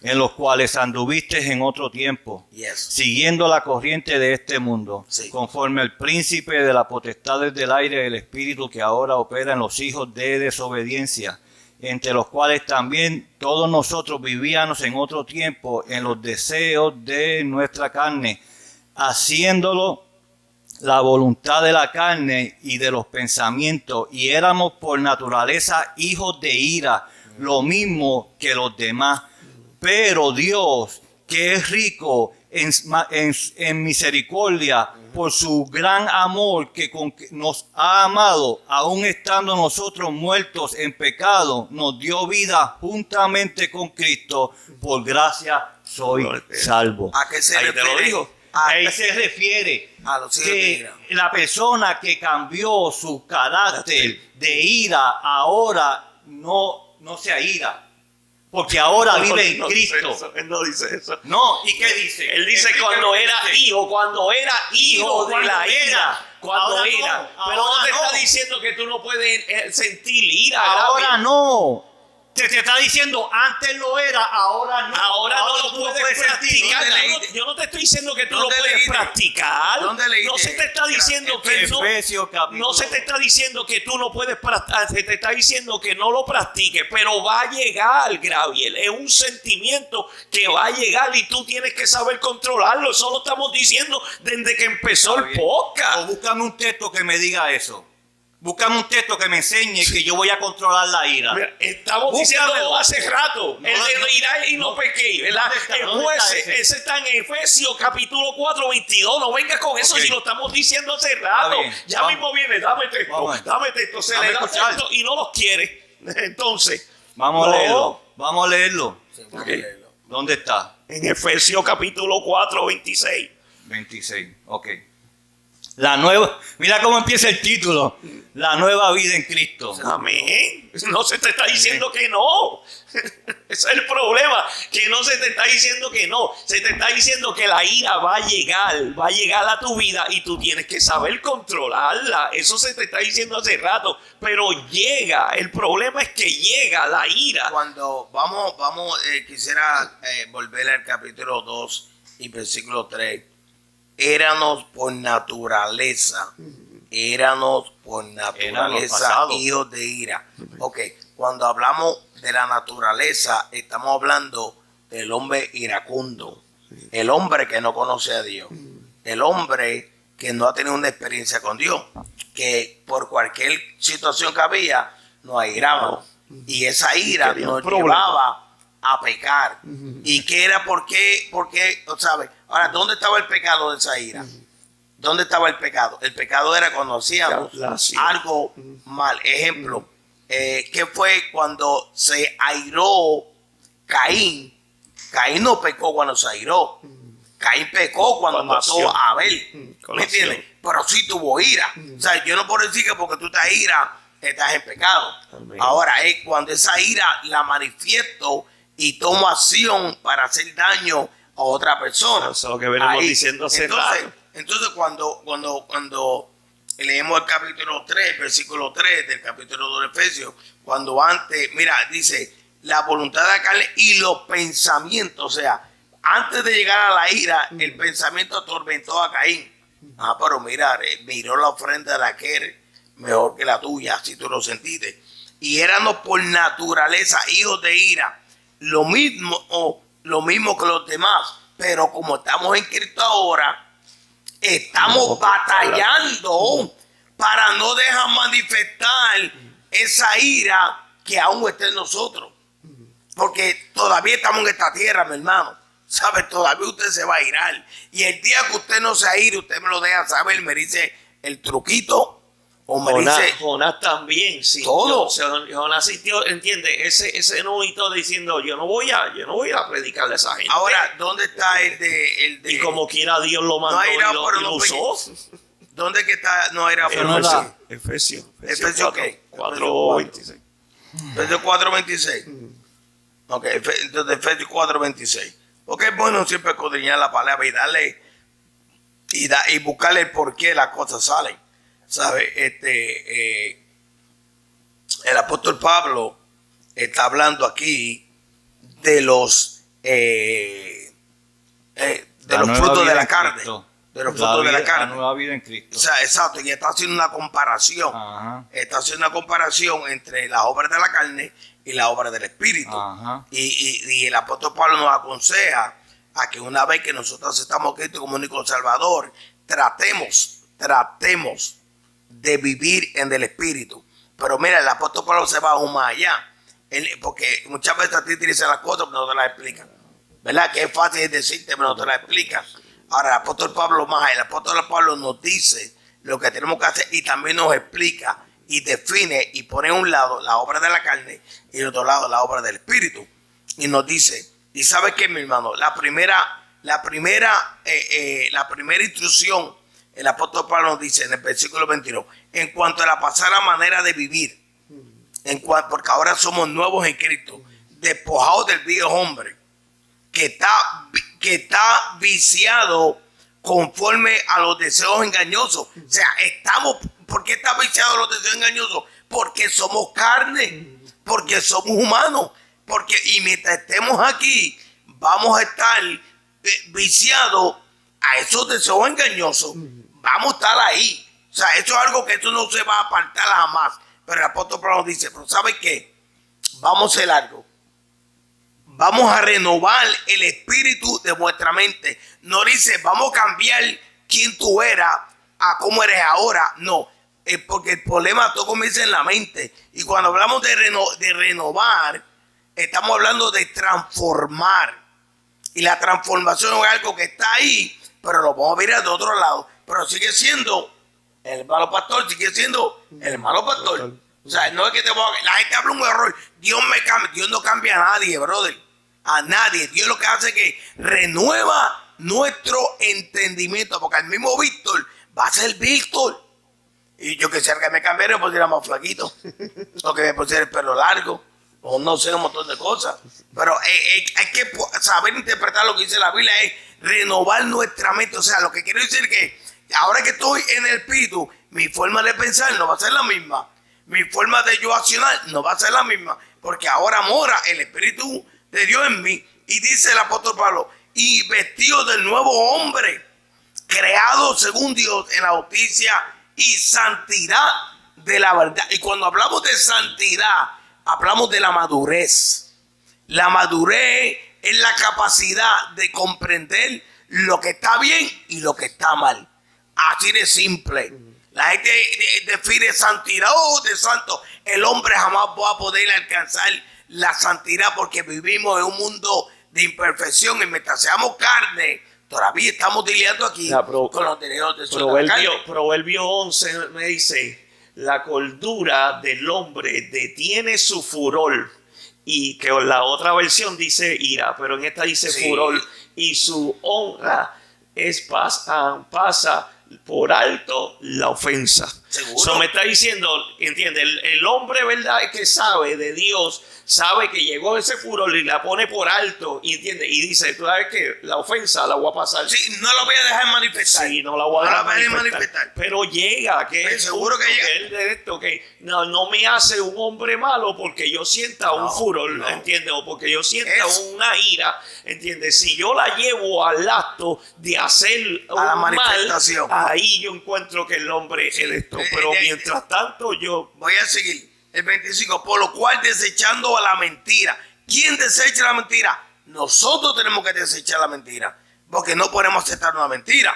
en los cuales anduvisteis en otro tiempo, siguiendo la corriente de este mundo, conforme al príncipe de la potestad del aire del espíritu que ahora opera en los hijos de desobediencia, entre los cuales también todos nosotros vivíamos en otro tiempo en los deseos de nuestra carne, haciéndolo la voluntad de la carne y de los pensamientos, y éramos por naturaleza hijos de ira, lo mismo que los demás. Pero Dios, que es rico en misericordia, por su gran amor que nos ha amado, aun estando nosotros muertos en pecado, nos dio vida juntamente con Cristo. Por gracia soy salvo. ¿A qué se refiere? Te lo digo. A qué se refiere a los hijos que de ira. La persona que cambió su carácter de ira ahora no se aira. Porque ahora vive en Cristo. Él no dice eso. No, ¿y qué dice? Él dice cuando era hijo de la ira. Cuando era. Pero no te está diciendo que tú no puedes sentir ira. Ahora no. Te está diciendo, antes lo era, ahora no. Ahora no lo puedes practicar. Yo no te estoy diciendo que tú lo puedes practicar. No se te está diciendo que no se te está diciendo que tú no puedes practicar. Se te está diciendo que no lo practiques. Pero va a llegar, Graviel. Es un sentimiento que va a llegar y tú tienes que saber controlarlo. Eso lo estamos diciendo desde que empezó el podcast. O búscame un texto que me diga eso. Búscame un texto que me enseñe que yo voy a controlar la ira. Mira, estamos diciendo hace rato. El de ira y no pequé, ¿verdad? El juez, ese está en Efesios capítulo 4, 22. No vengas con eso si lo estamos diciendo hace rato. Ya mismo viene, dame texto. Se le da texto y no los quiere. Entonces, vamos a leerlo. Vamos a leerlo. Sí, vamos a leerlo. ¿Dónde está? En Efesios capítulo 4, 26. 26, ok. La nueva, mira cómo empieza el título. La nueva vida en Cristo. Amén. No se te está diciendo que no. Ese es el problema. Que no se te está diciendo que no. Se te está diciendo que la ira va a llegar a tu vida y tú tienes que saber controlarla. Eso se te está diciendo hace rato. Pero llega. El problema es que llega la ira. Cuando quisiera volver al capítulo 2 y versículo 3. Éramos por naturaleza hijos de ira. Ok, cuando hablamos de la naturaleza, estamos hablando del hombre iracundo, el hombre que no conoce a Dios, el hombre que no ha tenido una experiencia con Dios, que por cualquier situación que había, nos airaba. Y esa ira nos llevaba a pecar. ¿Y qué era? ¿Por qué? ¿Sabes? Ahora, ¿dónde estaba el pecado de esa ira? ¿Dónde estaba el pecado? El pecado era cuando hacíamos algo mal. Ejemplo, ¿qué fue cuando se airó Caín? Caín no pecó cuando se airó. Caín pecó cuando mató a Abel. ¿Me entiendes? Pero sí tuvo ira. O sea, yo no puedo decir que porque tú estás ira, estás en pecado. Amén. Ahora, es cuando esa ira la manifiesto y tomo acción para hacer daño a otra persona. Eso es lo que venimos diciendo hace rato. Entonces, cuando leemos el capítulo 3, versículo 3 del capítulo 2 de Efesios, cuando antes, mira, dice, la voluntad de la carne y los pensamientos. O sea, antes de llegar a la ira, el pensamiento atormentó a Caín. Pero mira, miró la ofrenda de aquel mejor que la tuya, si tú lo sentiste. Y éramos por naturaleza hijos de ira, lo mismo que los demás. Pero como estamos en Cristo ahora, estamos batallando para no dejar manifestar esa ira que aún está en nosotros. Porque todavía estamos en esta tierra, mi hermano. ¿Sabe? Todavía usted se va a irar. Y el día que usted no se ire, usted me lo deja saber, me dice el truquito. O me dice Jonás también, sí. todo. Jonás sintió, entiende, ese nuito diciendo, yo no voy a predicarle a esa gente. Ahora, ¿dónde está el de y como quiera Dios lo mandó y lo usó. ¿Dónde que está? No era por Efesios. Efesios 4:26. Efesios 4:26. Ok, entonces Efesios 4:26. Porque es bueno siempre escudriñar la palabra y darle y buscarle el por qué las cosas salen. ¿Sabe? El apóstol Pablo está hablando aquí de los frutos de la carne. De los frutos de la carne. La nueva vida en Cristo. O sea, exacto, y está haciendo una comparación. Ajá. Está haciendo una comparación entre las obras de la carne y las obras del Espíritu. Ajá. Y el apóstol Pablo nos aconseja a que una vez que nosotros aceptamos a Cristo como único Salvador, tratemos de vivir en el Espíritu. Pero mira, el apóstol Pablo se va aún más allá. Porque muchas veces a ti te dicen las cosas, pero no te las explican. ¿Verdad? Que es fácil decirte, pero no te las explican. Ahora, el apóstol Pablo nos dice lo que tenemos que hacer y también nos explica y define y pone a un lado la obra de la carne y al otro lado la obra del Espíritu. Y nos dice, ¿y sabe qué, mi hermano? La primera instrucción, el apóstol Pablo nos dice en el versículo 22, en cuanto a la pasada manera de vivir, porque ahora somos nuevos en Cristo, despojados del viejo hombre, que está viciado conforme a los deseos engañosos. O sea, ¿por qué está viciado a los deseos engañosos? Porque somos carne, porque somos humanos, y mientras estemos aquí, vamos a estar viciados a esos deseos engañosos. Vamos a estar ahí. O sea, eso es algo que esto no se va a apartar jamás. Pero el apóstol Pablo dice, pero ¿sabe qué? Vamos a hacer algo. Vamos a renovar el espíritu de vuestra mente. No dice, vamos a cambiar quién tú eras a cómo eres ahora. No, es porque el problema todo comienza en la mente. Y cuando hablamos de renovar, estamos hablando de transformar. Y la transformación es algo que está ahí, pero lo vamos a mirar de otro lado. Pero sigue siendo el malo pastor, sigue siendo el malo pastor. O sea, no es que la gente habla un error. Dios no cambia a nadie, brother. A nadie. Dios lo que hace es que renueva nuestro entendimiento. Porque el mismo Víctor va a ser Víctor. Y yo quisiera que me cambiara y me pusiera más flaquito. O que me pusiera el pelo largo. O no sé, un montón de cosas. Pero hay que saber interpretar lo que dice la Biblia. Es renovar nuestra mente. O sea, lo que quiero decir es que ahora que estoy en el espíritu, mi forma de pensar no va a ser la misma. Mi forma de yo accionar no va a ser la misma. Porque ahora mora el espíritu de Dios en mí. Y dice el apóstol Pablo, y vestido del nuevo hombre, creado según Dios en la justicia y santidad de la verdad. Y cuando hablamos de santidad, hablamos de la madurez. La madurez es la capacidad de comprender lo que está bien y lo que está mal. Así de simple. La gente define santidad, de santo. El hombre jamás va a poder alcanzar la santidad porque vivimos en un mundo de imperfección y mientras seamos carne, todavía estamos lidiando aquí con los derechos de su carne. Proverbio 11 me dice, la cordura del hombre detiene su furor. Y que la otra versión dice ira, pero en esta dice furor. Y su honra pasa por alto la ofensa. Seguro. So, me está diciendo, entiende, el hombre, ¿verdad?, que sabe de Dios, sabe que llegó ese furor y la pone por alto, y entiende, y dice, tú sabes que la ofensa la voy a pasar. Sí, no la voy a dejar manifestar. Sí, no la voy a dejar voy a manifestar. Pero llega, que Pero es seguro que llega. él de esto, que no me hace un hombre malo porque yo sienta un furor, no. ¿entiende? O porque yo sienta Es- una ira, ¿entiende? Si yo la llevo al acto de hacer A la un mal, manifestación. ahí yo encuentro que el hombre es esto. Pero mientras tanto yo... Voy a seguir. El 25. Por lo cual desechando a la mentira. ¿Quién desecha la mentira? Nosotros tenemos que desechar la mentira. Porque no podemos aceptar una mentira.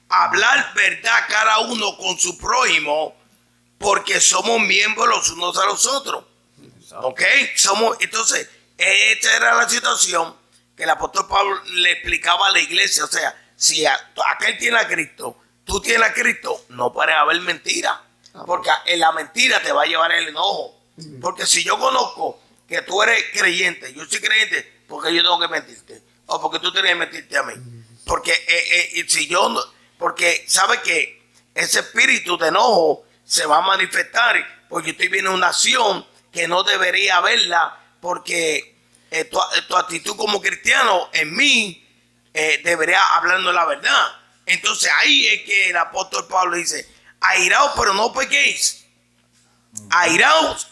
Hablar verdad cada uno con su prójimo. Porque somos miembros los unos a los otros. ¿Ok? Entonces, esta era la situación que el apóstol Pablo le explicaba a la iglesia. O sea, si aquel tiene a Cristo, tú tienes a Cristo, no puede haber mentira. Porque en la mentira te va a llevar el enojo. Porque si yo conozco que tú eres creyente, yo soy creyente, porque yo tengo que mentirte. O porque tú tienes que mentirte a mí. Porque si yo no, porque sabe que ese espíritu de enojo se va a manifestar. Porque yo estoy viendo una acción que no debería haberla. Porque tu actitud como cristiano en mí debería hablando la verdad. Entonces ahí es que el apóstol Pablo dice: airaos, pero no pequéis. Airaos,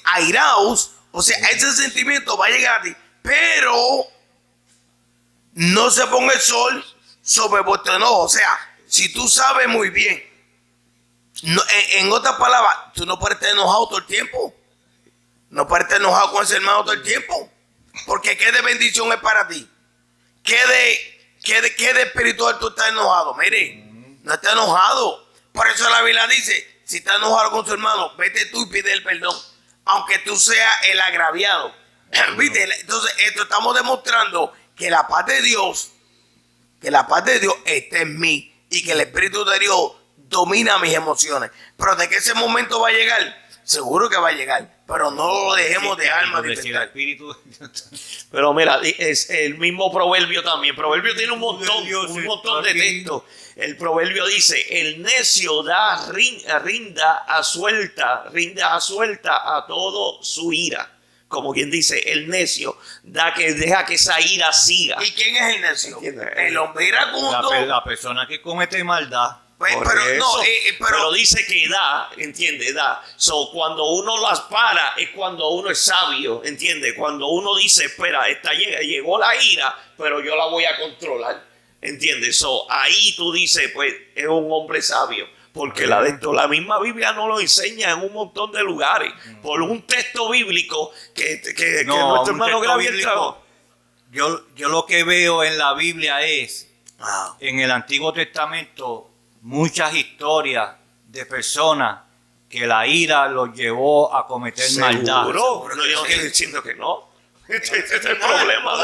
airaos, o sea, ese sentimiento va a llegar a ti, pero no se ponga el sol sobre vuestro enojo. O sea, si tú sabes muy bien, en otras palabras, tú no puedes estar enojado todo el tiempo. No puedes estar enojado con ese hermano todo el tiempo. Porque qué de bendición es para ti. ¿Qué de espiritual tú estás enojado? Mire, no estás enojado. Por eso la Biblia dice: si estás enojado con tu hermano, vete tú y pide el perdón. Aunque tú seas el agraviado. ¿Viste? Entonces, esto estamos demostrando que la paz de Dios, está en mí. Y que el Espíritu de Dios domina mis emociones. Pero de que ese momento va a llegar, seguro que va a llegar. Pero no lo dejemos de alma manifestar. Pero mira, es el mismo proverbio también. Proverbio tiene un montón de textos. El proverbio dice: el necio rinda a suelta a todo su ira. Como quien dice, el necio deja que esa ira siga. ¿Y quién es el necio? El hombre iracundo. La persona que comete maldad. Pero dice que da, entiende, da. So, cuando uno las para es cuando uno es sabio, entiende. Cuando uno dice: espera, llegó la ira, pero yo la voy a controlar, entiende. So, ahí tú dices, pues es un hombre sabio. Porque la misma Biblia nos lo enseña en un montón de lugares. Por un texto bíblico que nuestro hermano Gabriel trajo. Yo lo que veo en la Biblia es, en el Antiguo Testamento, muchas historias de personas que la ira los llevó a cometer maldad. Seguro. No, yo no estoy diciendo que no. Este es el problema.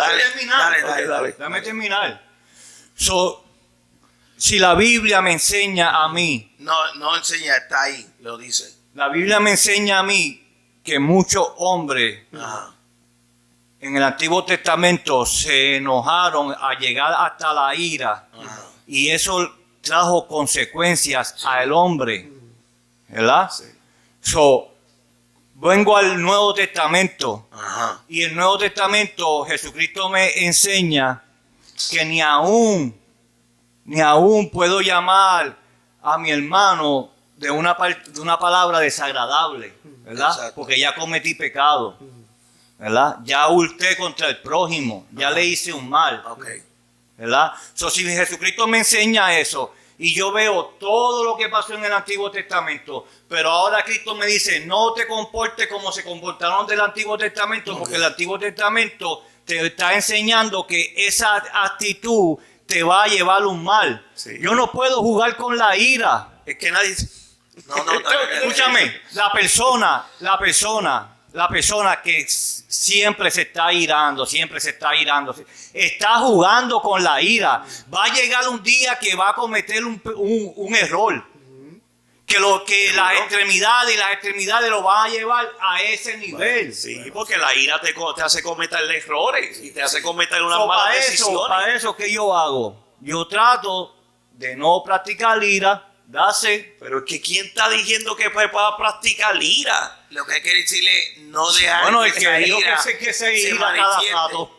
Dame terminar. Si la Biblia me enseña a mí, no enseña, está ahí, lo dice. La Biblia me enseña a mí que muchos hombres en el Antiguo Testamento se enojaron a llegar hasta la ira. Y eso trajo consecuencias al hombre, ¿verdad? Sí. Vengo al Nuevo Testamento. Y el Nuevo Testamento, Jesucristo me enseña que ni aún puedo llamar a mi hermano de una palabra desagradable, ¿verdad? Exacto. Porque ya cometí pecado, ¿verdad? Ya hurté contra el prójimo, ya le hice un mal, ¿verdad? Si Jesucristo me enseña eso y yo veo todo lo que pasó en el Antiguo Testamento, pero ahora Cristo me dice: no te comportes como se comportaron del Antiguo Testamento, porque el Antiguo Testamento te está enseñando que esa actitud te va a llevar un mal. Sí. Yo no puedo jugar con la ira. Es que nadie... Escúchame, la persona que siempre se está irando, está jugando con la ira. Va a llegar un día que va a cometer un error. Que las extremidades lo van a llevar a ese nivel. Sí, porque la ira te hace cometer errores y te hace cometer unas malas decisiones. Para eso, ¿qué yo hago? Yo trato de no practicar ira, Dase. Pero es que ¿quién está diciendo que pues para practicar ira? Lo que hay que decirle, no dejar Bueno, que el esa que dijo ira que se se ira cada manifieste. rato.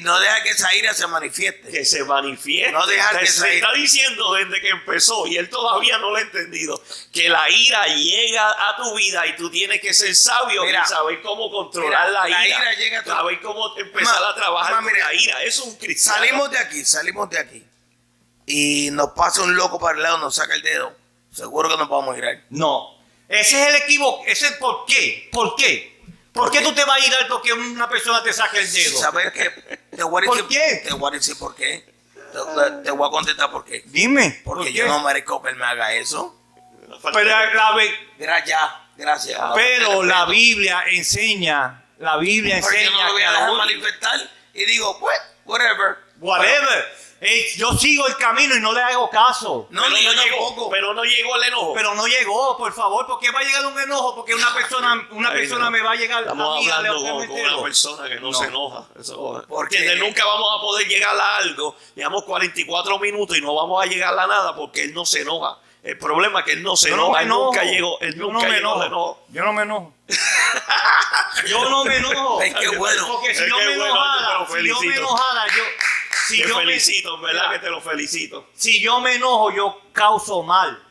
No dejar que esa ira se manifieste. Que se manifieste. No dejar que se se- está diciendo desde que empezó y él todavía no lo ha entendido. Que la ira llega a tu vida y tú tienes que ser sabio Mira, y saber cómo controlar mira, la la ira. ira llega a tu- Saber cómo empezar a trabajar con mira, la ira. Eso es un cristiano. Salimos de aquí. Y nos pasa un loco para el lado, nos saca el dedo. Seguro que nos vamos a ir. No. Ese es el equivoco. Ese es ¿por qué? ¿Por qué? ¿Por qué tú te vas a ir porque una persona te saque el dedo? ¿Sabes qué? Te voy a ¿Por decir, qué? Te voy a decir por qué. Te voy a contestar por qué. Dime. Porque ¿por yo qué? no merezco que él me haga eso. Pero Gracias. pero la Biblia enseña. La Biblia Porque yo no enseña lo voy que a a dejar los- manifestar. Y digo, pues, whatever. whatever. Yo sigo el camino y no le hago caso. No, pero ni yo no llegó, tampoco. pero no llegó el enojo. Pero no llegó, por favor. ¿Por qué va a llegar un enojo? Porque una persona no. me va a llegar Estamos a mí a hablando con levantarme el una dedo. persona que no se enoja. Eso, Porque- ¿entiendes? Nunca vamos a poder llegar a algo. Llevamos 44 minutos y no vamos a llegar a nada porque él no se enoja. El problema es que él no se Yo no enoja. me Él enojo. nunca llegó. Él Yo nunca no me llegó al enojo. Yo no me enojo. Yo no me enojo. Ay, qué bueno. Porque si Es yo que me bueno, enojara, te lo si yo me felicito. enojara, si Te yo me- felicito, en verdad Mira, que te lo felicito. si yo me enojo, yo causo mal.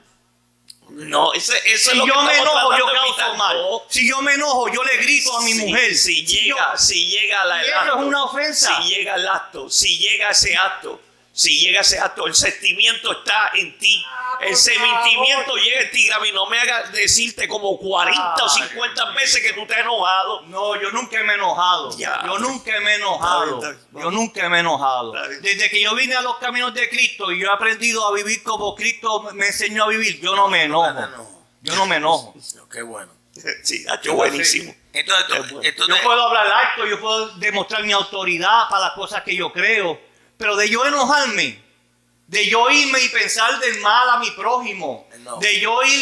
No, eso es Si lo que yo me estamos enojo, yo tratando de causo evitar. mal. No. Si yo me enojo, yo le grito a mi mujer. Si yo- llega la Y eso es una ofensa. Si llega el acto, si llega ese acto, el sentimiento está en ti. El por sentimiento favor. llega en ti, Gaby. No me hagas decirte como 40 o 50 veces que tú te has enojado. No, yo nunca me he enojado. Ya. Yo nunca me he enojado. Está bien. Yo nunca me he enojado. Está bien. Desde que yo vine a los caminos de Cristo y yo he aprendido a vivir como Cristo me enseñó a vivir, yo no me enojo. No. Yo no me enojo. Qué bueno. Sí, yo buenísimo. Entonces, Es bueno. esto Yo de- puedo hablar alto, yo puedo demostrar mi autoridad para las cosas que yo creo, pero de yo enojarme, de yo irme y pensar del mal a mi prójimo, No. de yo ir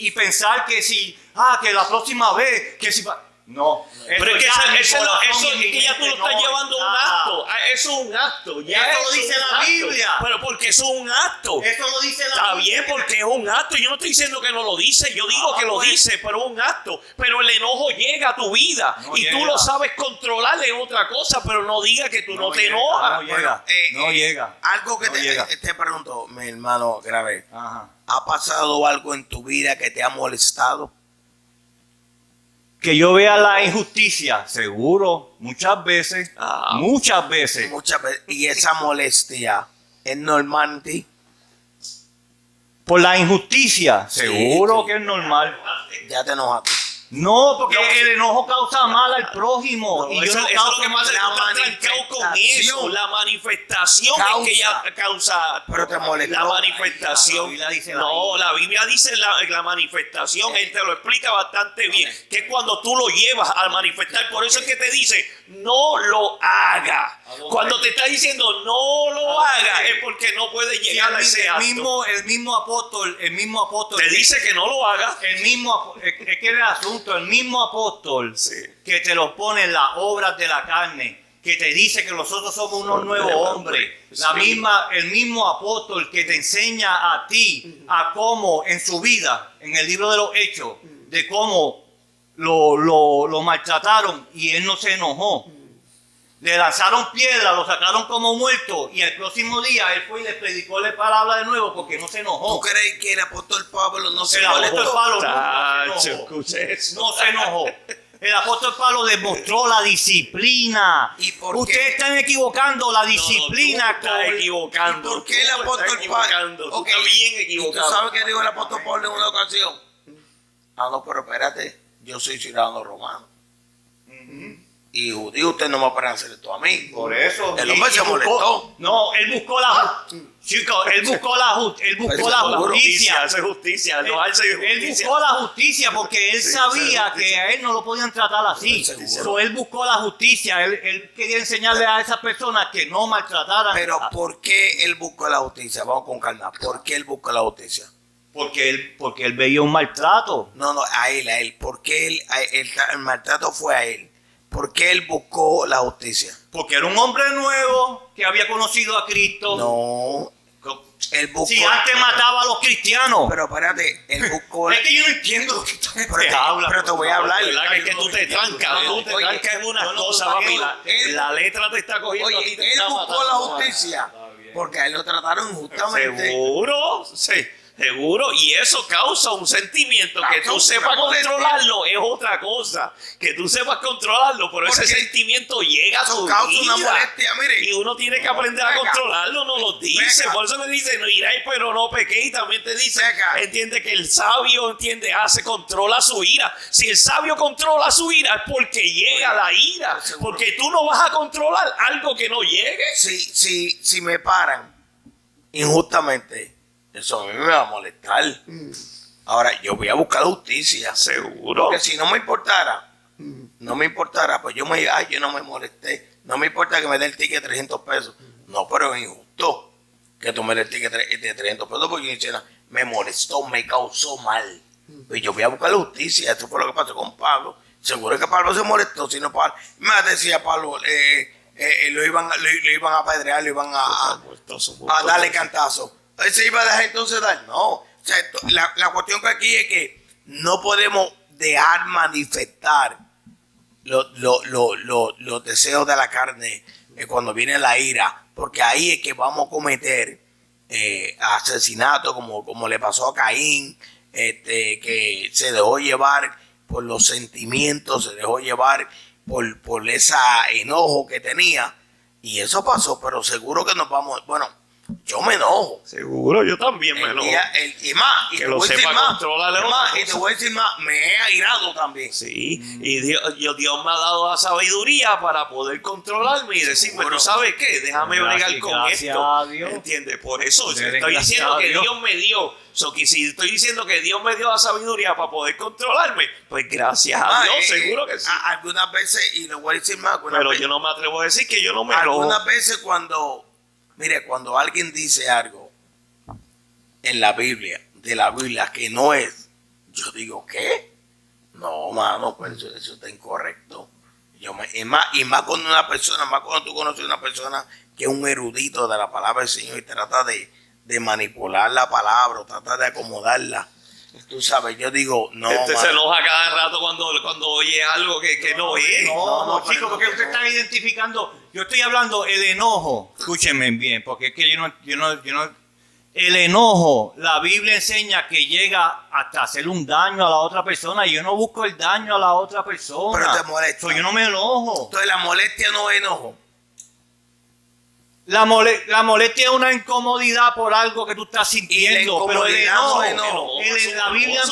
y pensar que si, que la próxima vez, que si... No. Pero es que ya en mi eso corazón y en es mi que ya tú lo mente estás no llevando a un está. acto. Eso es un acto. Ya Eso lo es dice un la acto. Biblia. Pero porque eso es un acto. Eso lo dice la Está Biblia. bien porque es un acto. Yo no estoy diciendo que no lo dice. Yo digo que lo pues. dice, pero es un acto. Pero el enojo llega a tu vida. No y tú llega. lo sabes controlar en otra cosa, pero no diga que tú no, te llega, enojas. No llega. Bueno, no llega. Algo que No llega. te pregunto, mi hermano grave. Ajá. ¿Ha pasado algo en tu vida que te ha molestado? Que yo vea la injusticia, seguro, muchas veces, muchas veces. Muchas veces. ¿Y esa molestia es normal en ti? Por la injusticia, Sí, seguro sí. que es normal. Ya te enojaste. No, porque No, el enojo causa mal al prójimo. y yo eso no es causo lo que mal pasa, a es la que tú estás trancado con manifestación. eso. La manifestación Causa. es que ya causa. Pero te molestó. La manifestación. La Biblia dice la No, ira. la Biblia dice la manifestación. Él te lo explica bastante bien. Que es cuando tú lo llevas al manifestar. Por eso es que te dice, no lo haga. Cuando te está diciendo, no lo haga, es porque no puede Sí, llegar a ese acto. el mismo apóstol Te dice que no lo haga. el mismo, es que el asunto, el mismo apóstol Sí. que te lo pone en las obras de la carne, que te dice que nosotros somos unos nuevos hombres, Sí. el mismo apóstol que te enseña a ti a cómo en su vida, en el libro de los Hechos, de cómo lo maltrataron y él no se enojó. Le lanzaron piedras, lo sacaron como muerto y el próximo día él fue y le predicó la palabra de nuevo porque no se ¿Tú enojó. crees que el apóstol Pablo no se El apóstol molestó? Pablo Tacho, nunca se enojó. escuche eso. No se enojó. El apóstol Pablo demostró la disciplina. ¿Y por qué? Ustedes están equivocando la disciplina. No, tú estás equivocando. ¿Por qué el Tú apóstol estás equivocando. Tú Ok, estás bien ¿y equivocado. tú sabes qué dijo el apóstol Pablo en una ocasión? No, pero espérate, yo soy ciudadano romano. Y judío, usted no me va a hacer esto a mí. Por eso. El hombre Y se buscó- molestó. No, él buscó la Chicos, él buscó la justicia. Hace justicia. No hace Él justicia. buscó la justicia porque él Sí, sabía hace que justicia. a él no lo podían tratar así. Seguro. So, él buscó la justicia. Él quería enseñarle a esas personas que no maltrataran. Pero ¿por qué él buscó la justicia? Vamos con calma. ¿Por qué él buscó la justicia? Porque él veía un maltrato. No, a él. ¿Por qué el maltrato fue a él? ¿Por qué él buscó la justicia? Porque era un hombre nuevo que había conocido a Cristo. No. Él buscó, Si antes mataba a los cristianos. pero espérate, él buscó. Es que yo no entiendo lo que esta gente Pero te- habla. pero te voy a hablar. ¿Verdad? Que es que tú te trancas, tú te Oye, trancas en una no, no, cosa, no, papi. él- La letra te está cogiendo. a ti Oye, te él está buscó matando. la justicia porque a él lo trataron injustamente. Seguro, sí, seguro. Y eso causa un sentimiento. Que tú Causa sepas una molestia. controlarlo es otra cosa. Que tú sepas controlarlo, pero ese Porque sentimiento llega a eso tu causa vida. una molestia, mire. Y uno tiene que aprender a Venga. controlarlo, no lo dice. Venga. Por eso me dice, no iráis, pero no pequéis. También te dice, Venga. entiende que el sabio, controla su ira. Si el sabio controla su ira es porque llega la ira. seguro. Porque tú no vas a controlar algo que no llegue. Si me paran injustamente, eso a mí me va a molestar. Ahora, yo voy a buscar justicia. Seguro. Porque si no me importara, pues yo no me molesté. No me importa que me dé el ticket de 300 pesos. No, pero es injusto que tú me des el ticket de 300 pesos porque yo hice nada. Me molestó, me causó mal. Pues yo voy a buscar justicia. Esto fue lo que pasó con Pablo. Seguro que Pablo se molestó. Si no, Pablo, me decía Pablo, lo iban a apedrear, lo iban a darle cantazo. ¿Él se iba a dejar entonces dar? No. O sea, la cuestión que aquí es que no podemos dejar manifestar los deseos de la carne cuando viene la ira, porque ahí es que vamos a cometer asesinato como le pasó a Caín, que se dejó llevar por los sentimientos, se dejó llevar por ese enojo que tenía, y eso pasó, pero seguro que nos vamos, bueno, yo me enojo. Seguro, yo también me enojo. Y más, y Que te lo voy a decir sepa más, controlar es y otra más, y te cosa. voy a decir más, me he airado también. Sí, y Dios me ha dado la sabiduría para poder controlarme y decirme, Seguro. ¿tú sabes qué? Déjame bregar con Gracias esto. a Dios. ¿Entiendes? Por eso Dele estoy gracias diciendo a que Dios. Dios me dio. Que si estoy diciendo que Dios me dio la sabiduría para poder controlarme, pues gracias a Dios, seguro que sí. Algunas veces, y le voy a decir más, Pero yo no me atrevo a decir que yo no me enojo. algunas veces cuando alguien dice algo en la Biblia, de la Biblia, que no es, yo digo, ¿qué? No, mano, pues eso está incorrecto. Y más cuando una persona, más cuando tú conoces a una persona que es un erudito de la palabra del Señor y trata de manipular la palabra, o trata de acomodarla. Tú sabes, yo digo, no, Se mano. enoja cada rato cuando oye algo que no es. No, pero chicos, porque ustedes están identificando. Yo estoy hablando el enojo. Escúchenme bien, porque es que yo no. El enojo, la Biblia enseña que llega hasta hacer un daño a la otra persona. Y yo no busco el daño a la otra persona. Pero te molesta. So, yo no me enojo. Entonces la molestia no es enojo. La molestia es una incomodidad por algo que tú estás sintiendo. Pero el incomodidad no enojo, es enojo.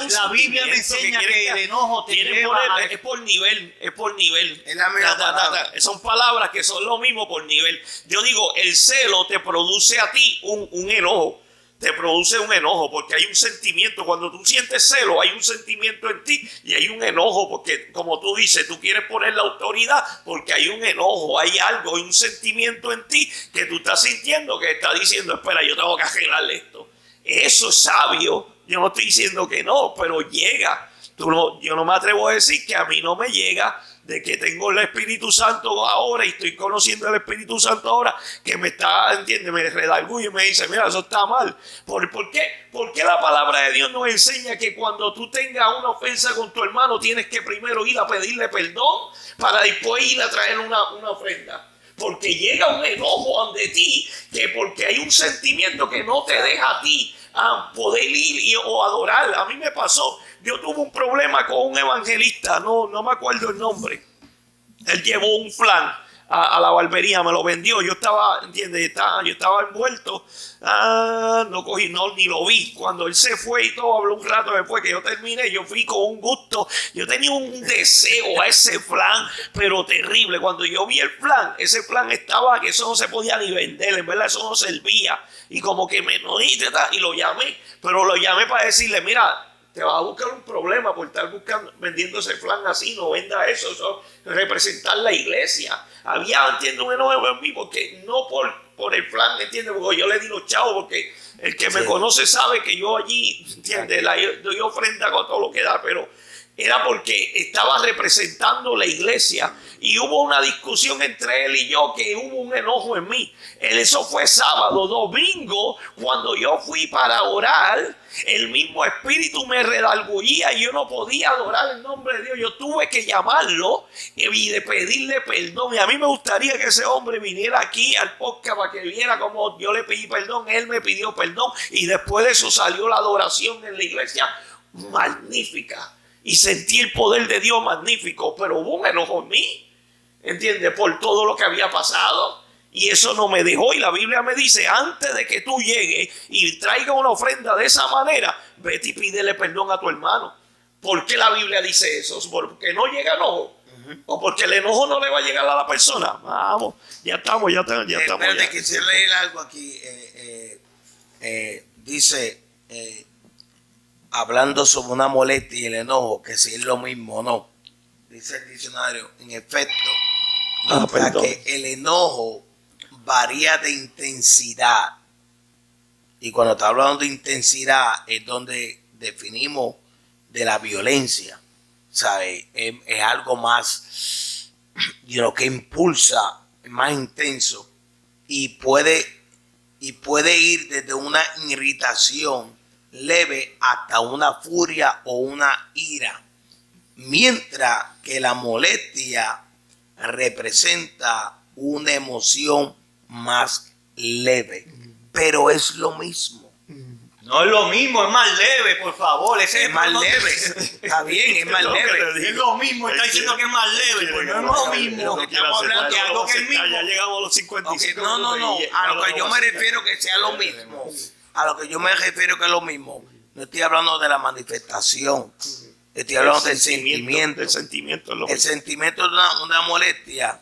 la Biblia me enseña que el enojo te lleva a... es por nivel, es por nivel. Es la misma palabra. Son palabras que son lo mismo por nivel. Yo digo, el celo te produce a ti un enojo. Te produce un enojo porque hay un sentimiento. Cuando tú sientes celo, hay un sentimiento en ti y hay un enojo porque, como tú dices, tú quieres poner la autoridad porque hay un enojo, hay algo, hay un sentimiento en ti que tú estás sintiendo que está diciendo, espera, yo tengo que arreglarle esto. Eso es sabio. Yo no estoy diciendo que no, pero llega. Yo no me atrevo a decir que a mí no me llega de que tengo el Espíritu Santo ahora y estoy conociendo el Espíritu Santo ahora que me está, ¿entiendes? Me redarguye y me dice, mira, eso está mal. ¿Por qué? Porque la palabra de Dios nos enseña que cuando tú tengas una ofensa con tu hermano tienes que primero ir a pedirle perdón para después ir a traer una ofrenda. Porque llega un enojo ante ti, que porque hay un sentimiento que no te deja a ti a poder ir o adorar. A mí me pasó, yo tuve un problema con un evangelista, no me acuerdo el nombre. Él llevó un flan a la barbería, me lo vendió. Yo estaba, ¿entiendes? Yo estaba envuelto. No cogí, ni lo vi. Cuando él se fue y todo, habló un rato después que yo terminé, yo fui con un gusto. Yo tenía un deseo a ese flan, pero terrible. Cuando yo vi el flan, ese flan estaba, que eso no se podía ni vender, en verdad eso no servía. Y como que me enojé y lo llamé, pero lo llamé para decirle, mira, te vas a buscar un problema por estar vendiendo ese flan así, no venda eso representar la iglesia. Había, entiendo, un enojo en mí, porque no por el flan, ¿entiendes? Porque yo le di los chavos, porque el que me conoce sabe que yo allí, ¿entiendes? Doy ofrenda con todo lo que da, pero era porque estaba representando la iglesia y hubo una discusión entre él y yo, que hubo un enojo en mí. Eso fue sábado. Domingo, cuando yo fui para orar, el mismo espíritu me redarguía y yo no podía adorar el nombre de Dios. Yo tuve que llamarlo y de pedirle perdón. Y a mí me gustaría que ese hombre viniera aquí al podcast para que viera cómo yo le pedí perdón, él me pidió perdón y después de eso salió la adoración en la iglesia magnífica. Y sentí el poder de Dios magnífico, pero hubo un enojo en mí, ¿entiendes? Por todo lo que había pasado. Y eso no me dejó. Y la Biblia me dice, antes de que tú llegues y traigas una ofrenda de esa manera, vete y pídele perdón a tu hermano. ¿Por qué la Biblia dice eso? ¿Porque no llega enojo? ¿O porque el enojo no le va a llegar a la persona? Vamos, ya estamos. Espérate, quisiera leer algo aquí. Dice... hablando sobre una molestia y el enojo, que si es lo mismo o no. Dice el diccionario, en efecto, que el enojo varía de intensidad. Y cuando está hablando de intensidad es donde definimos de la violencia. ¿Sabe? Es algo más, que impulsa, más intenso. Y puede ir desde una irritación leve hasta una furia o una ira, mientras que la molestia representa una emoción más leve, pero es lo mismo. No es lo mismo, es más leve, por favor. Es más leve. Está bien, es más leve. Es lo mismo, está diciendo que es más leve, pues no es lo mismo. Lo que estamos hablando es algo que es mismo. Ya llegamos a los 55. Okay, no. A lo que yo me refiero que sea lo mismo. A lo que yo me refiero que es lo mismo. No estoy hablando de la manifestación. Estoy hablando del sentimiento. El sentimiento es lo El mismo. sentimiento de una molestia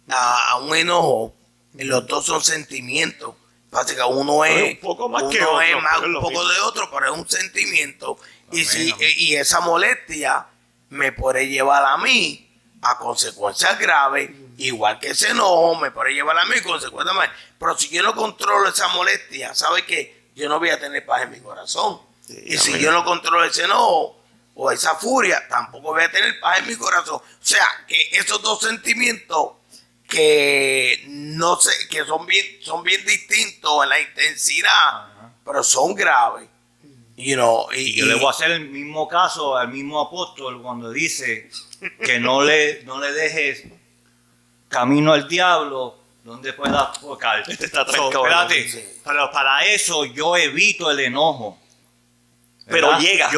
a un enojo. Los dos son sentimientos. Pasa que uno es un poco más que uno otro, es más, pero es un lo poco mismo. de otro, pero es un sentimiento. Y esa molestia me puede llevar a mí a consecuencias graves, igual que ese enojo me puede llevar a mí a consecuencias graves. Pero si yo no controlo esa molestia, ¿sabe qué? Yo no voy a tener paz en mi corazón. Sí, y si amén. yo no controlo ese enojo o esa furia, tampoco voy a tener paz en mi corazón. O sea, que esos dos sentimientos que no sé, que son bien distintos en la intensidad, pero son graves. Y yo le voy a hacer el mismo caso al mismo apóstol cuando dice que no le dejes camino al diablo donde pueda tocar. Está trancado. Espérate, Sí. pero para eso yo evito el enojo. Pero ¿verdad? llega.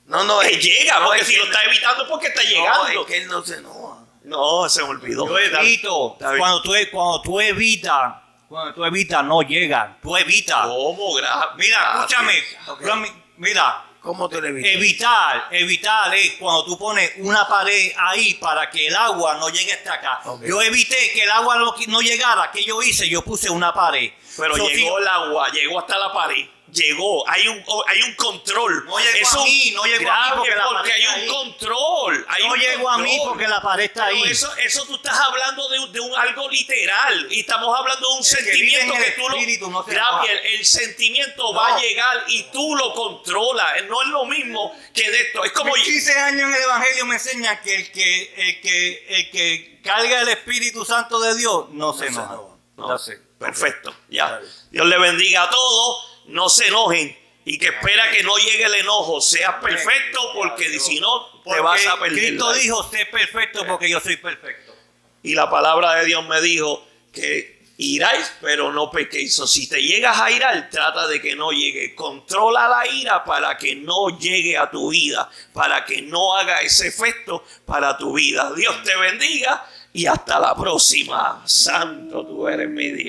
No, Llega, no, porque es si que- lo está evitando, porque está No, llegando. es que él no se enoja. No, se me olvidó. Yo evito. Está bien. Cuando tú evitas, no llega. Tú evitas. ¿Cómo? Mira, escúchame. Ok. Mira, ¿Cómo te lo evitas? evitar es cuando tú pones una pared ahí para que el agua no llegue hasta acá. Ok. Yo evité que el agua no llegara. ¿Qué yo hice? Yo puse una pared. Pero So, llegó el agua, llegó hasta la pared. Llegó, hay un control. No llegó Eso a mí, no llegó a mí porque la pared hay está un ahí. control. Hay no un llegó a mí control. porque la pared está Pero ahí. eso tú estás hablando de algo literal y estamos hablando de un El que sentimiento vive en que el tú lo... espíritu no se Gabriel, enoja. el sentimiento va a llegar y tú lo controlas. No es lo mismo que de esto. Es como... Mis 15 años en el Evangelio me enseñan que el que carga el Espíritu Santo de Dios no se enoja. No, Ya sé. perfecto, ya. Claro. Dios le bendiga a todos. No se enojen. Y que espera que no llegue el enojo. Seas perfecto porque si no te Porque vas a perder. Cristo dijo, sé perfecto porque yo soy perfecto. Y la palabra de Dios me dijo que iráis, pero no pequéis. O si te llegas a irar, trata de que no llegue. Controla la ira para que no llegue a tu vida, para que no haga ese efecto para tu vida. Dios te bendiga y hasta la próxima. Santo tú eres mi Dios.